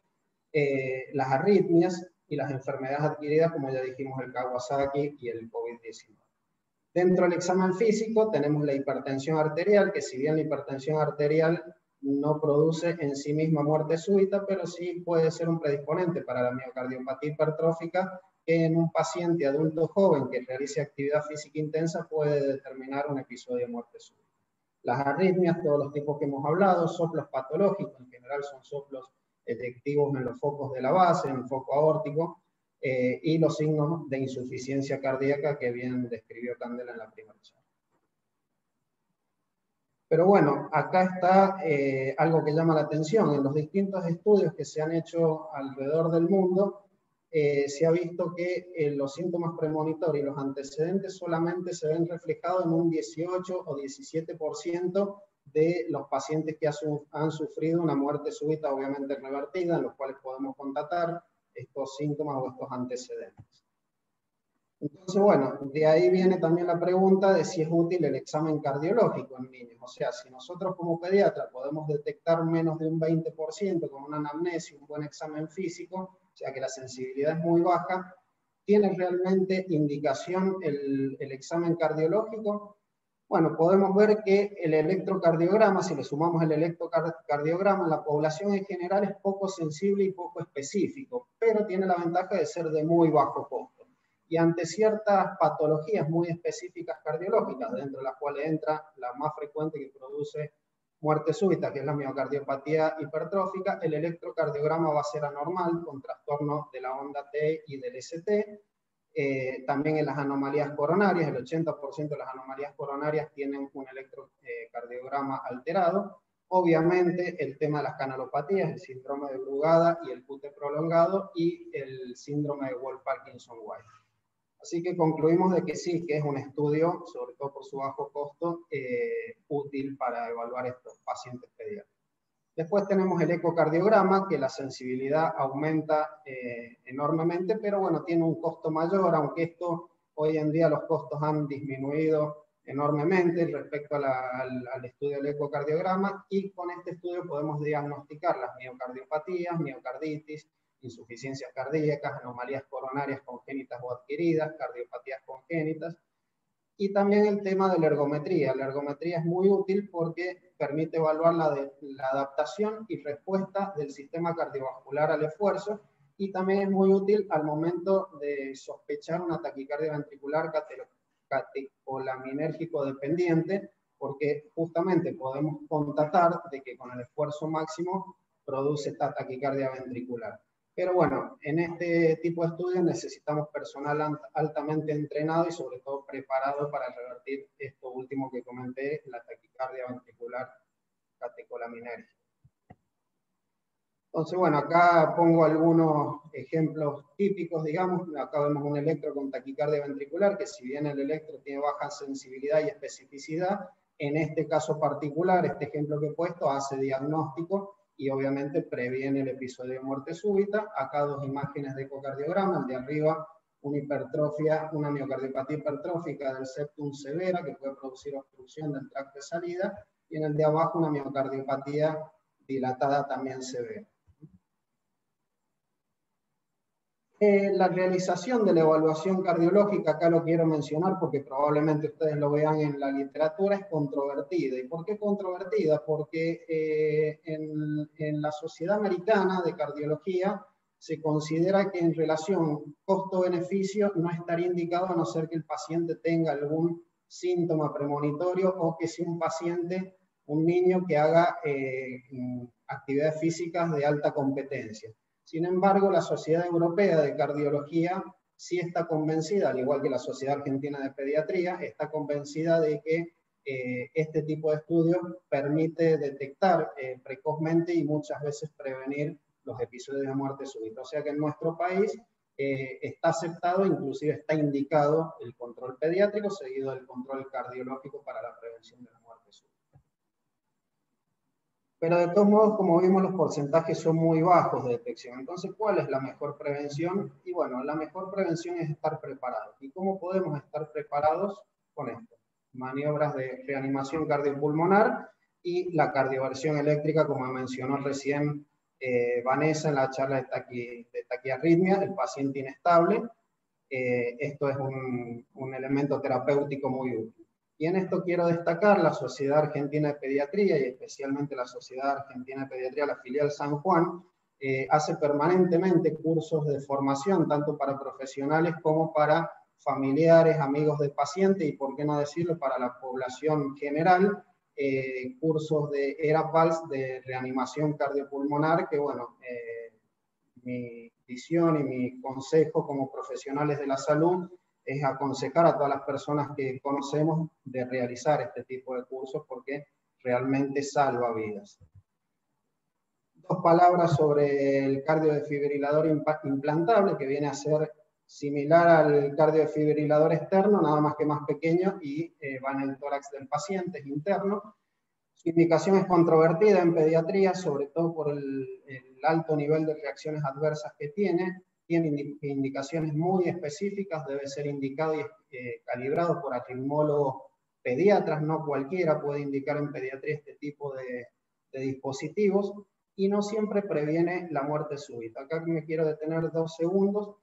Las arritmias y las enfermedades adquiridas, como ya dijimos, el Kawasaki y el COVID-19. Dentro del examen físico tenemos la hipertensión arterial, que si bien la hipertensión arterial no produce en sí misma muerte súbita, pero sí puede ser un predisponente para la miocardiopatía hipertrófica, que en un paciente adulto joven que realice actividad física intensa puede determinar un episodio de muerte súbita. Las arritmias, todos los tipos que hemos hablado, soplos patológicos, en general son soplos eyectivos en los focos de la base, en el foco aórtico, y los signos de insuficiencia cardíaca que bien describió Candela en la primera charla. Pero bueno, acá está algo que llama la atención. En los distintos estudios que se han hecho alrededor del mundo, se ha visto que los síntomas premonitorios y los antecedentes solamente se ven reflejados en un 18 o 17% de los pacientes que han sufrido una muerte súbita, obviamente revertida, en los cuales podemos constatar estos síntomas o estos antecedentes. Entonces, bueno, de ahí viene también la pregunta de si es útil el examen cardiológico en niños. O sea, si nosotros como pediatra podemos detectar menos de un 20% con una anamnesia, un buen examen físico, o sea que la sensibilidad es muy baja, ¿tiene realmente indicación el examen cardiológico? Bueno, podemos ver que el electrocardiograma, si le sumamos el electrocardiograma, en la población en general es poco sensible y poco específico, pero tiene la ventaja de ser de muy bajo costo. Y ante ciertas patologías muy específicas cardiológicas, dentro de las cuales entra la más frecuente que produce muerte súbita, que es la miocardiopatía hipertrófica, el electrocardiograma va a ser anormal con trastornos de la onda T y del ST. También en las anomalías coronarias, el 80% de las anomalías coronarias tienen un electrocardiograma alterado. Obviamente el tema de las canalopatías, el síndrome de Brugada y el QT prolongado y el síndrome de Wolff-Parkinson-White. Así que concluimos de que sí, que es un estudio, sobre todo por su bajo costo, útil para evaluar estos pacientes pediátricos. Después tenemos el ecocardiograma, que la sensibilidad aumenta enormemente, pero bueno, tiene un costo mayor, aunque esto hoy en día los costos han disminuido enormemente respecto al estudio del ecocardiograma, y con este estudio podemos diagnosticar las miocardiopatías, miocarditis, insuficiencias cardíacas, anomalías coronarias congénitas o adquiridas, cardiopatías congénitas, y también el tema de la ergometría. La ergometría es muy útil porque permite evaluar la adaptación y respuesta del sistema cardiovascular al esfuerzo, y también es muy útil al momento de sospechar una taquicardia ventricular catecolaminérgico dependiente, porque justamente podemos constatar de que con el esfuerzo máximo produce esta taquicardia ventricular. Pero bueno, en este tipo de estudios necesitamos personal altamente entrenado y sobre todo preparado para revertir esto último que comenté, la taquicardia ventricular catecolaminoide. Entonces, bueno, acá pongo algunos ejemplos típicos, digamos. Acá vemos un electro con taquicardia ventricular, que si bien el electro tiene baja sensibilidad y especificidad, en este caso particular, este ejemplo que he puesto, hace diagnóstico y obviamente previene el episodio de muerte súbita. Acá dos imágenes de ecocardiograma, el de arriba una hipertrofia, una miocardiopatía hipertrófica del septum severa que puede producir obstrucción del tracto de salida, y en el de abajo una miocardiopatía dilatada también severa. La realización de la evaluación cardiológica, acá lo quiero mencionar porque probablemente ustedes lo vean en la literatura, es controvertida. ¿Y por qué controvertida? Porque en la Sociedad Americana de Cardiología se considera que en relación costo-beneficio no estaría indicado a no ser que el paciente tenga algún síntoma premonitorio o que sea un paciente, un niño que haga actividades físicas de alta competencia. Sin embargo, la Sociedad Europea de Cardiología sí está convencida, al igual que la Sociedad Argentina de Pediatría, está convencida de que este tipo de estudios permite detectar precozmente y muchas veces prevenir los episodios de muerte súbita. O sea que en nuestro país está aceptado, inclusive está indicado el control pediátrico seguido del control cardiológico para la prevención de la muerte súbita. Pero de todos modos, como vimos, los porcentajes son muy bajos de detección. Entonces, ¿cuál es la mejor prevención? Y bueno, la mejor prevención es estar preparados. ¿Y cómo podemos estar preparados con esto? Maniobras de reanimación cardiopulmonar y la cardioversión eléctrica, como mencionó recién Vanessa en la charla de taquiarritmia, el paciente inestable. Esto es un elemento terapéutico muy útil. Y en esto quiero destacar la Sociedad Argentina de Pediatría y especialmente la Sociedad Argentina de Pediatría, la filial San Juan, hace permanentemente cursos de formación, tanto para profesionales como para familiares, amigos del paciente y, por qué no decirlo, para la población general, cursos de ERA-PALS de reanimación cardiopulmonar, que bueno, mi visión y mi consejo como profesionales de la salud es aconsejar a todas las personas que conocemos de realizar este tipo de cursos porque realmente salva vidas. Dos palabras sobre el cardiodefibrilador implantable, que viene a ser similar al cardiodefibrilador externo, nada más que más pequeño y va en el tórax del paciente, es interno. Su indicación es controvertida en pediatría, sobre todo por el alto nivel de reacciones adversas que tiene indicaciones muy específicas, debe ser indicado y calibrado por arritmólogos pediatras, no cualquiera puede indicar en pediatría este tipo de dispositivos, y no siempre previene la muerte súbita. Acá me quiero detener 2 segundos.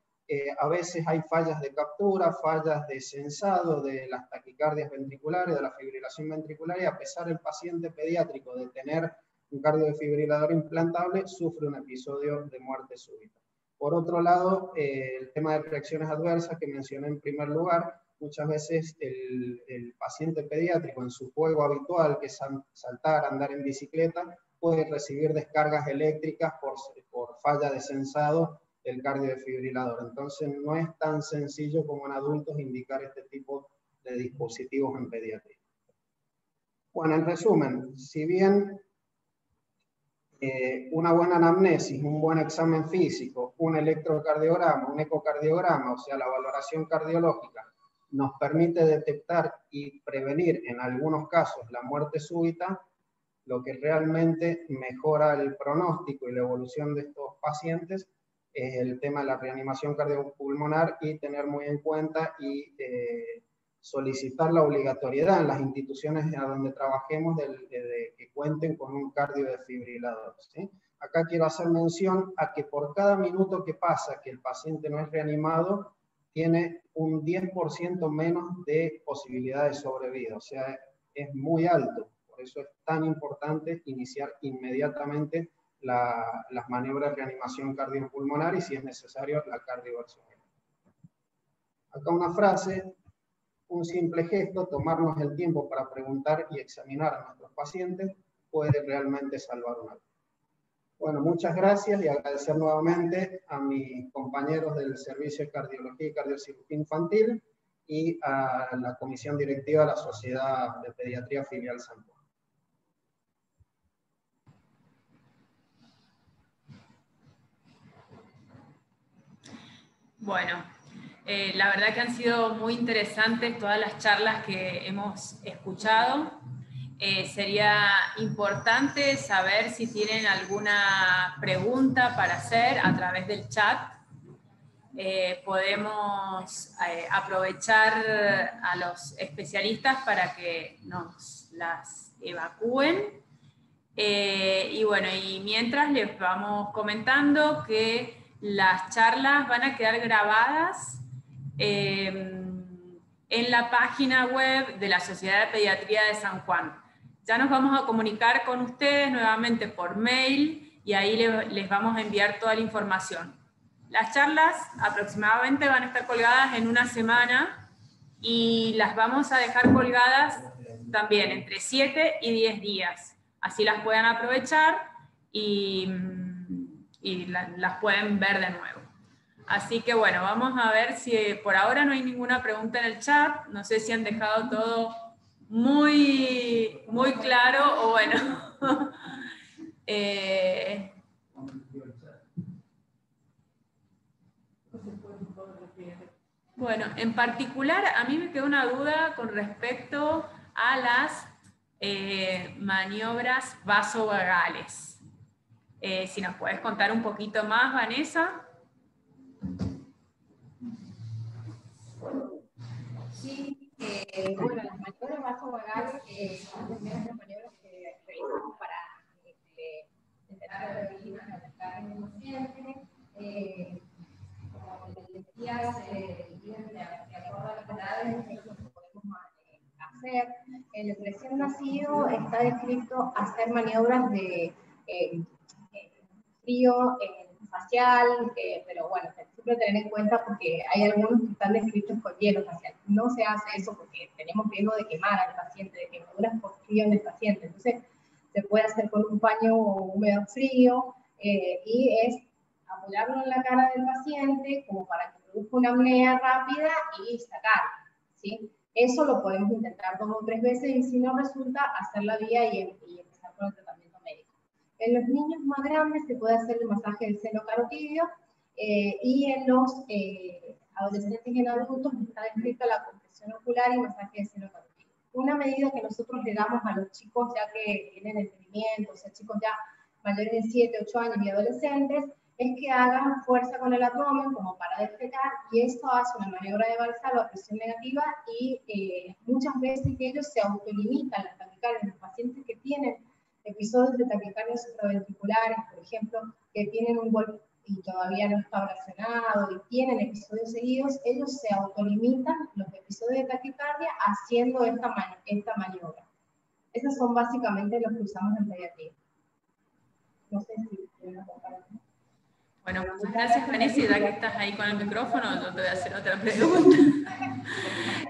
A veces hay fallas de captura, fallas de censado de las taquicardias ventriculares, de la fibrilación ventricular, y a pesar del paciente pediátrico de tener un cardiodefibrilador implantable, sufre un episodio de muerte súbita. Por otro lado, el tema de reacciones adversas que mencioné en primer lugar, muchas veces el paciente pediátrico en su juego habitual, que es saltar, andar en bicicleta, puede recibir descargas eléctricas por falla de censado del cardiodefibrilador. Entonces no es tan sencillo como en adultos indicar este tipo de dispositivos en pediatría. Bueno, en resumen, si bien una buena anamnesis, un buen examen físico, un electrocardiograma, un ecocardiograma, o sea, la valoración cardiológica, nos permite detectar y prevenir en algunos casos la muerte súbita, lo que realmente mejora el pronóstico y la evolución de estos pacientes es el tema de la reanimación cardiopulmonar y tener muy en cuenta y solicitar la obligatoriedad en las instituciones a donde trabajemos de que cuenten con un cardiodefibrilador, ¿sí? Acá quiero hacer mención a que por cada minuto que pasa que el paciente no es reanimado, tiene un 10% menos de posibilidad de sobrevida, o sea, es muy alto. Por eso es tan importante iniciar inmediatamente las maniobras de reanimación cardiopulmonar y, si es necesario, la cardioversión. Acá una frase: un simple gesto, tomarnos el tiempo para preguntar y examinar a nuestros pacientes, puede realmente salvar una vida. Bueno, muchas gracias y agradecer nuevamente a mis compañeros del Servicio de Cardiología y Cardiocirugía Infantil y a la Comisión Directiva de la Sociedad de Pediatría Filial San Juan. Bueno, la verdad que han sido muy interesantes todas las charlas que hemos escuchado. Sería importante saber si tienen alguna pregunta para hacer a través del chat. Podemos aprovechar a los especialistas para que nos las evacúen. Y bueno, y mientras les vamos comentando que las charlas van a quedar grabadas en la página web de la Sociedad de Pediatría de San Juan. Ya nos vamos a comunicar con ustedes nuevamente por mail y ahí les vamos a enviar toda la información. Las charlas aproximadamente van a estar colgadas en una semana y las vamos a dejar colgadas también entre 7 y 10 días. Así las puedan aprovechar y las pueden ver de nuevo. Así que bueno, vamos a ver si por ahora no hay ninguna pregunta en el chat. No sé si han dejado todo muy claro o bueno. Bueno, en particular a mí me quedó una duda con respecto a las maniobras vasovagales. Si nos puedes contar un poquito más, Vanessa. Sí, bueno, las maniobras vasovagales son las primeras maniobras que realizamos para intentar revivir la carga del paciente. Como les decía, de acuerdo a las edades, es lo que podemos hacer. En el recién nacido está descrito hacer maniobras de frío facial, pero bueno, siempre tener en cuenta porque hay algunos que están descritos con hielo facial. No se hace eso porque tenemos riesgo de quemar al paciente, de quemaduras por frío en el paciente. Entonces, se puede hacer con un paño húmedo frío y es apoyarlo en la cara del paciente como para que produzca una apnea rápida y sacarlo, ¿sí? Eso lo podemos intentar 2 o 3 veces y si no resulta, hacer la vía y empezar con el tratamiento médico. En los niños más grandes se puede hacer el masaje del seno carotídeo y en los adolescentes y en adultos está descrita la compresión ocular y masaje del seno carotídeo. Una medida que nosotros le damos a los chicos ya que tienen entendimiento, o sea, chicos ya mayores de 7, 8 años y adolescentes, es que hagan fuerza con el abdomen como para defecar y esto hace una maniobra de Valsalva a presión negativa y muchas veces que ellos se autolimitan las taquicardias. Los pacientes que tienen episodios de taquicardia supraventriculares, por ejemplo, que tienen un golpe y todavía no está oracionado y tienen episodios seguidos, ellos se autolimitan los episodios de taquicardia haciendo esta maniobra. Esos son básicamente los que usamos en pediatría. No sé si quieren compartir. Bueno, muchas gracias, Vanessa, y ya que estás ahí con el micrófono, yo te voy a hacer otra pregunta.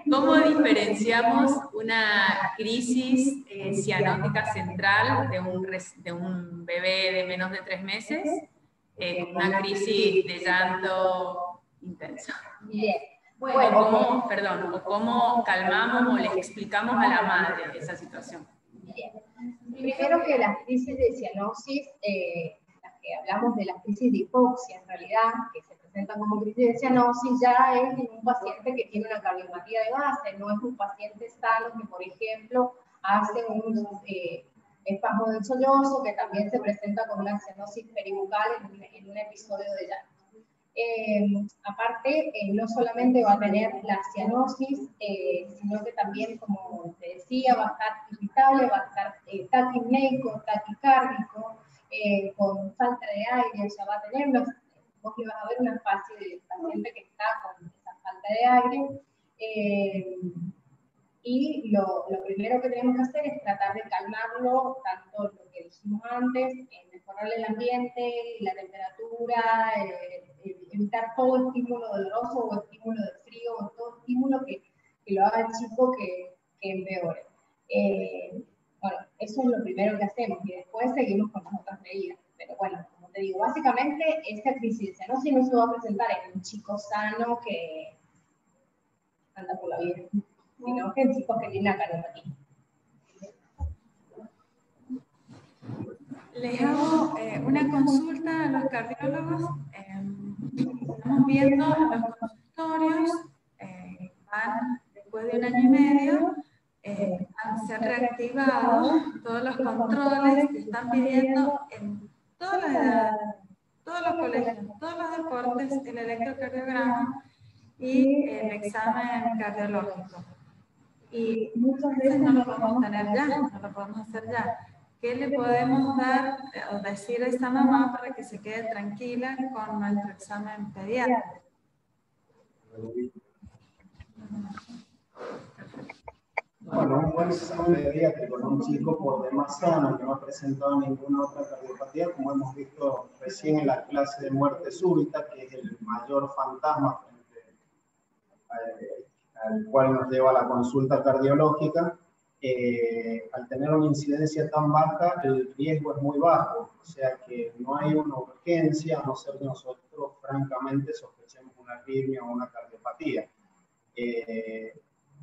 ¿Cómo diferenciamos una crisis cianótica central de un bebé de menos de 3 meses con una crisis de llanto intenso? Bien. Bueno, ¿cómo calmamos o le explicamos a la madre esa situación? Bien. Primero que las crisis de cianosis, que hablamos de la crisis de hipoxia en realidad, que se presentan como crisis de cianosis, ya es en un paciente que tiene una cardiopatía de base, no es un paciente sano que, por ejemplo, hace un espasmo del sollozo, que también se presenta con una cianosis peribucal en un episodio de llanto. Aparte, no solamente va a tener la cianosis, sino que también, como te decía, va a estar irritable, va a estar taquipneico, taquicárdico, con falta de aire, o sea, va a tener vos le vas a ver una fase del paciente que está con esa falta de aire. Y lo primero que tenemos que hacer es tratar de calmarlo, tanto lo que dijimos antes, mejorarle el ambiente, la temperatura, evitar todo estímulo doloroso o estímulo de frío o todo estímulo que lo haga el chico que empeore. Bueno, eso es lo primero que hacemos y después seguimos con las otras medidas. Pero bueno, como te digo, básicamente esta crisis de cianosis no se va a presentar en un chico sano que anda por la vida, sino que en chicos que tienen la cardiopatía. Les hago una consulta a los cardiólogos. Estamos viendo los consultorios, van después de 1 año y medio, han ser reactivados todos los controles que están pidiendo en todas las edades, todos los colegios, todos los deportes, el electrocardiograma y el examen cardiológico. Y muchas veces no lo podemos tener ya, no lo podemos hacer ya. ¿Qué le podemos dar o decir a esta mamá para que se quede tranquila con nuestro examen pediátrico? Bueno, un buen examen pediátrico con un chico por demás sano que no ha presentado ninguna otra cardiopatía, como hemos visto recién en la clase de muerte súbita, que es el mayor fantasma frente al cual nos lleva la consulta cardiológica. Al tener una incidencia tan baja, el riesgo es muy bajo, o sea que no hay una urgencia, a no ser que nosotros francamente sospechemos una arritmia o una cardiopatía.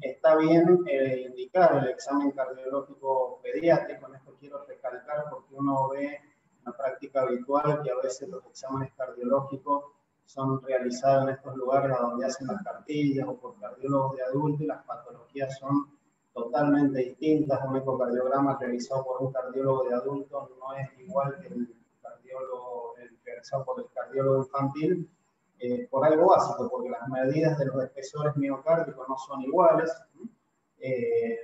Está bien indicar el examen cardiológico pediátrico, en esto quiero recalcar porque uno ve en la práctica habitual que a veces los exámenes cardiológicos son realizados en estos lugares donde hacen las cartillas o por cardiólogos de adultos y las patologías son totalmente distintas. Un ecocardiograma realizado por un cardiólogo de adultos no es igual que el realizado por el cardiólogo infantil, por algo básico, porque las medidas de los espesores miocárdicos no son iguales.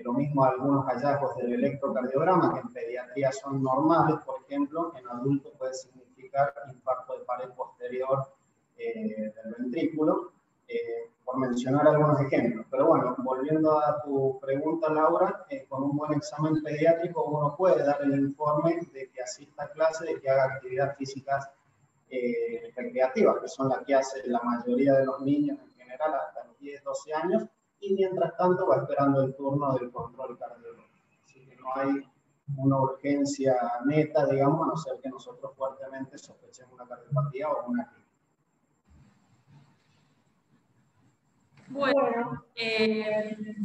Lo mismo algunos hallazgos del electrocardiograma, que en pediatría son normales, por ejemplo, en adultos puede significar infarto de pared posterior del ventrículo, por mencionar algunos ejemplos. Pero bueno, volviendo a tu pregunta, Laura, con un buen examen pediátrico uno puede dar el informe de que asista a clase, de que haga actividad física recreativas, que son las que hace la mayoría de los niños en general hasta los 10, 12 años, y mientras tanto va esperando el turno del control cardiológico. Así que no hay una urgencia neta, digamos, a no ser que nosotros fuertemente sospechemos una cardiopatía o una arritmia. Bueno,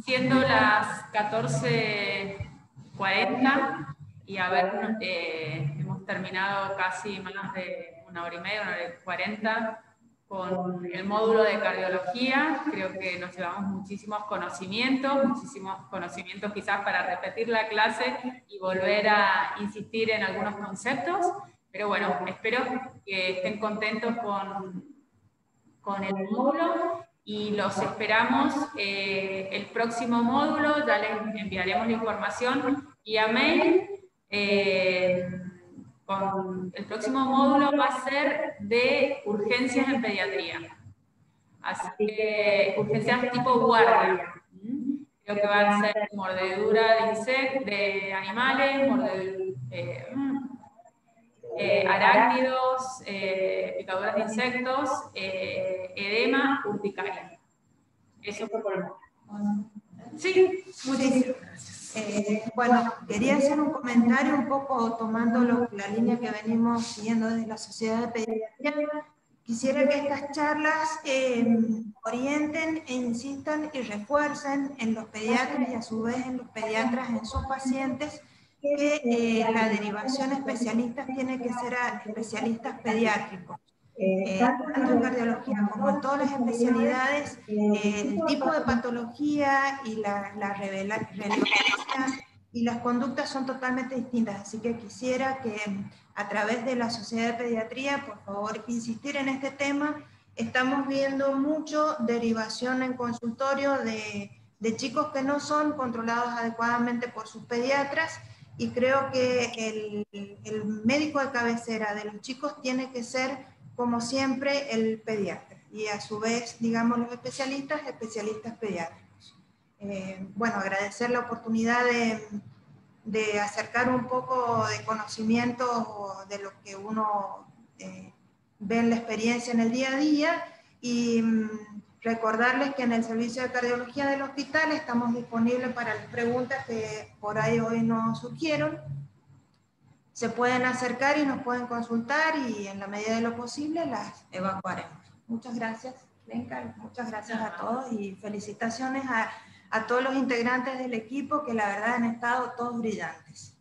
siendo las 14:40 y hemos terminado casi más de 1 hora y media, 1 hora y 40 con el módulo de cardiología, creo que nos llevamos muchísimos conocimientos quizás para repetir la clase y volver a insistir en algunos conceptos, pero bueno, espero que estén contentos con el módulo. Y los esperamos el próximo módulo, ya les enviaremos la información vía mail. El próximo módulo va a ser de urgencias en pediatría. Así que urgencias tipo guardia. Creo que van a ser mordedura de animales, arácnidos, picaduras de insectos, edema, urticaria. Eso fue por el momento. Sí, muchísimas gracias. Bueno, quería hacer un comentario un poco tomando la línea que venimos siguiendo desde la Sociedad de Pediatría. Quisiera que estas charlas orienten e insistan y refuercen en los pediatras y a su vez en los pediatras en sus pacientes que la derivación a especialistas tiene que ser a especialistas pediátricos. Tanto en cardiología como en todas las especialidades, el tipo de patología y la relevancia y las conductas son totalmente distintas, así que quisiera que a través de la Sociedad de Pediatría, por favor, insistir en este tema. Estamos viendo mucho derivación en consultorio de chicos que no son controlados adecuadamente por sus pediatras, y creo que el médico de cabecera de los chicos tiene que ser, como siempre, el pediatra, y a su vez, digamos, los especialistas pediátricos. Bueno, agradecer la oportunidad de acercar un poco de conocimiento de lo que uno ve en la experiencia en el día a día, y recordarles que en el servicio de cardiología del hospital estamos disponibles para las preguntas que por ahí hoy nos surgieron. se pueden acercar y nos pueden consultar y en la medida de lo posible las evacuaremos. Muchas gracias, Lenka, muchas gracias a todos y felicitaciones a todos los integrantes del equipo que la verdad han estado todos brillantes.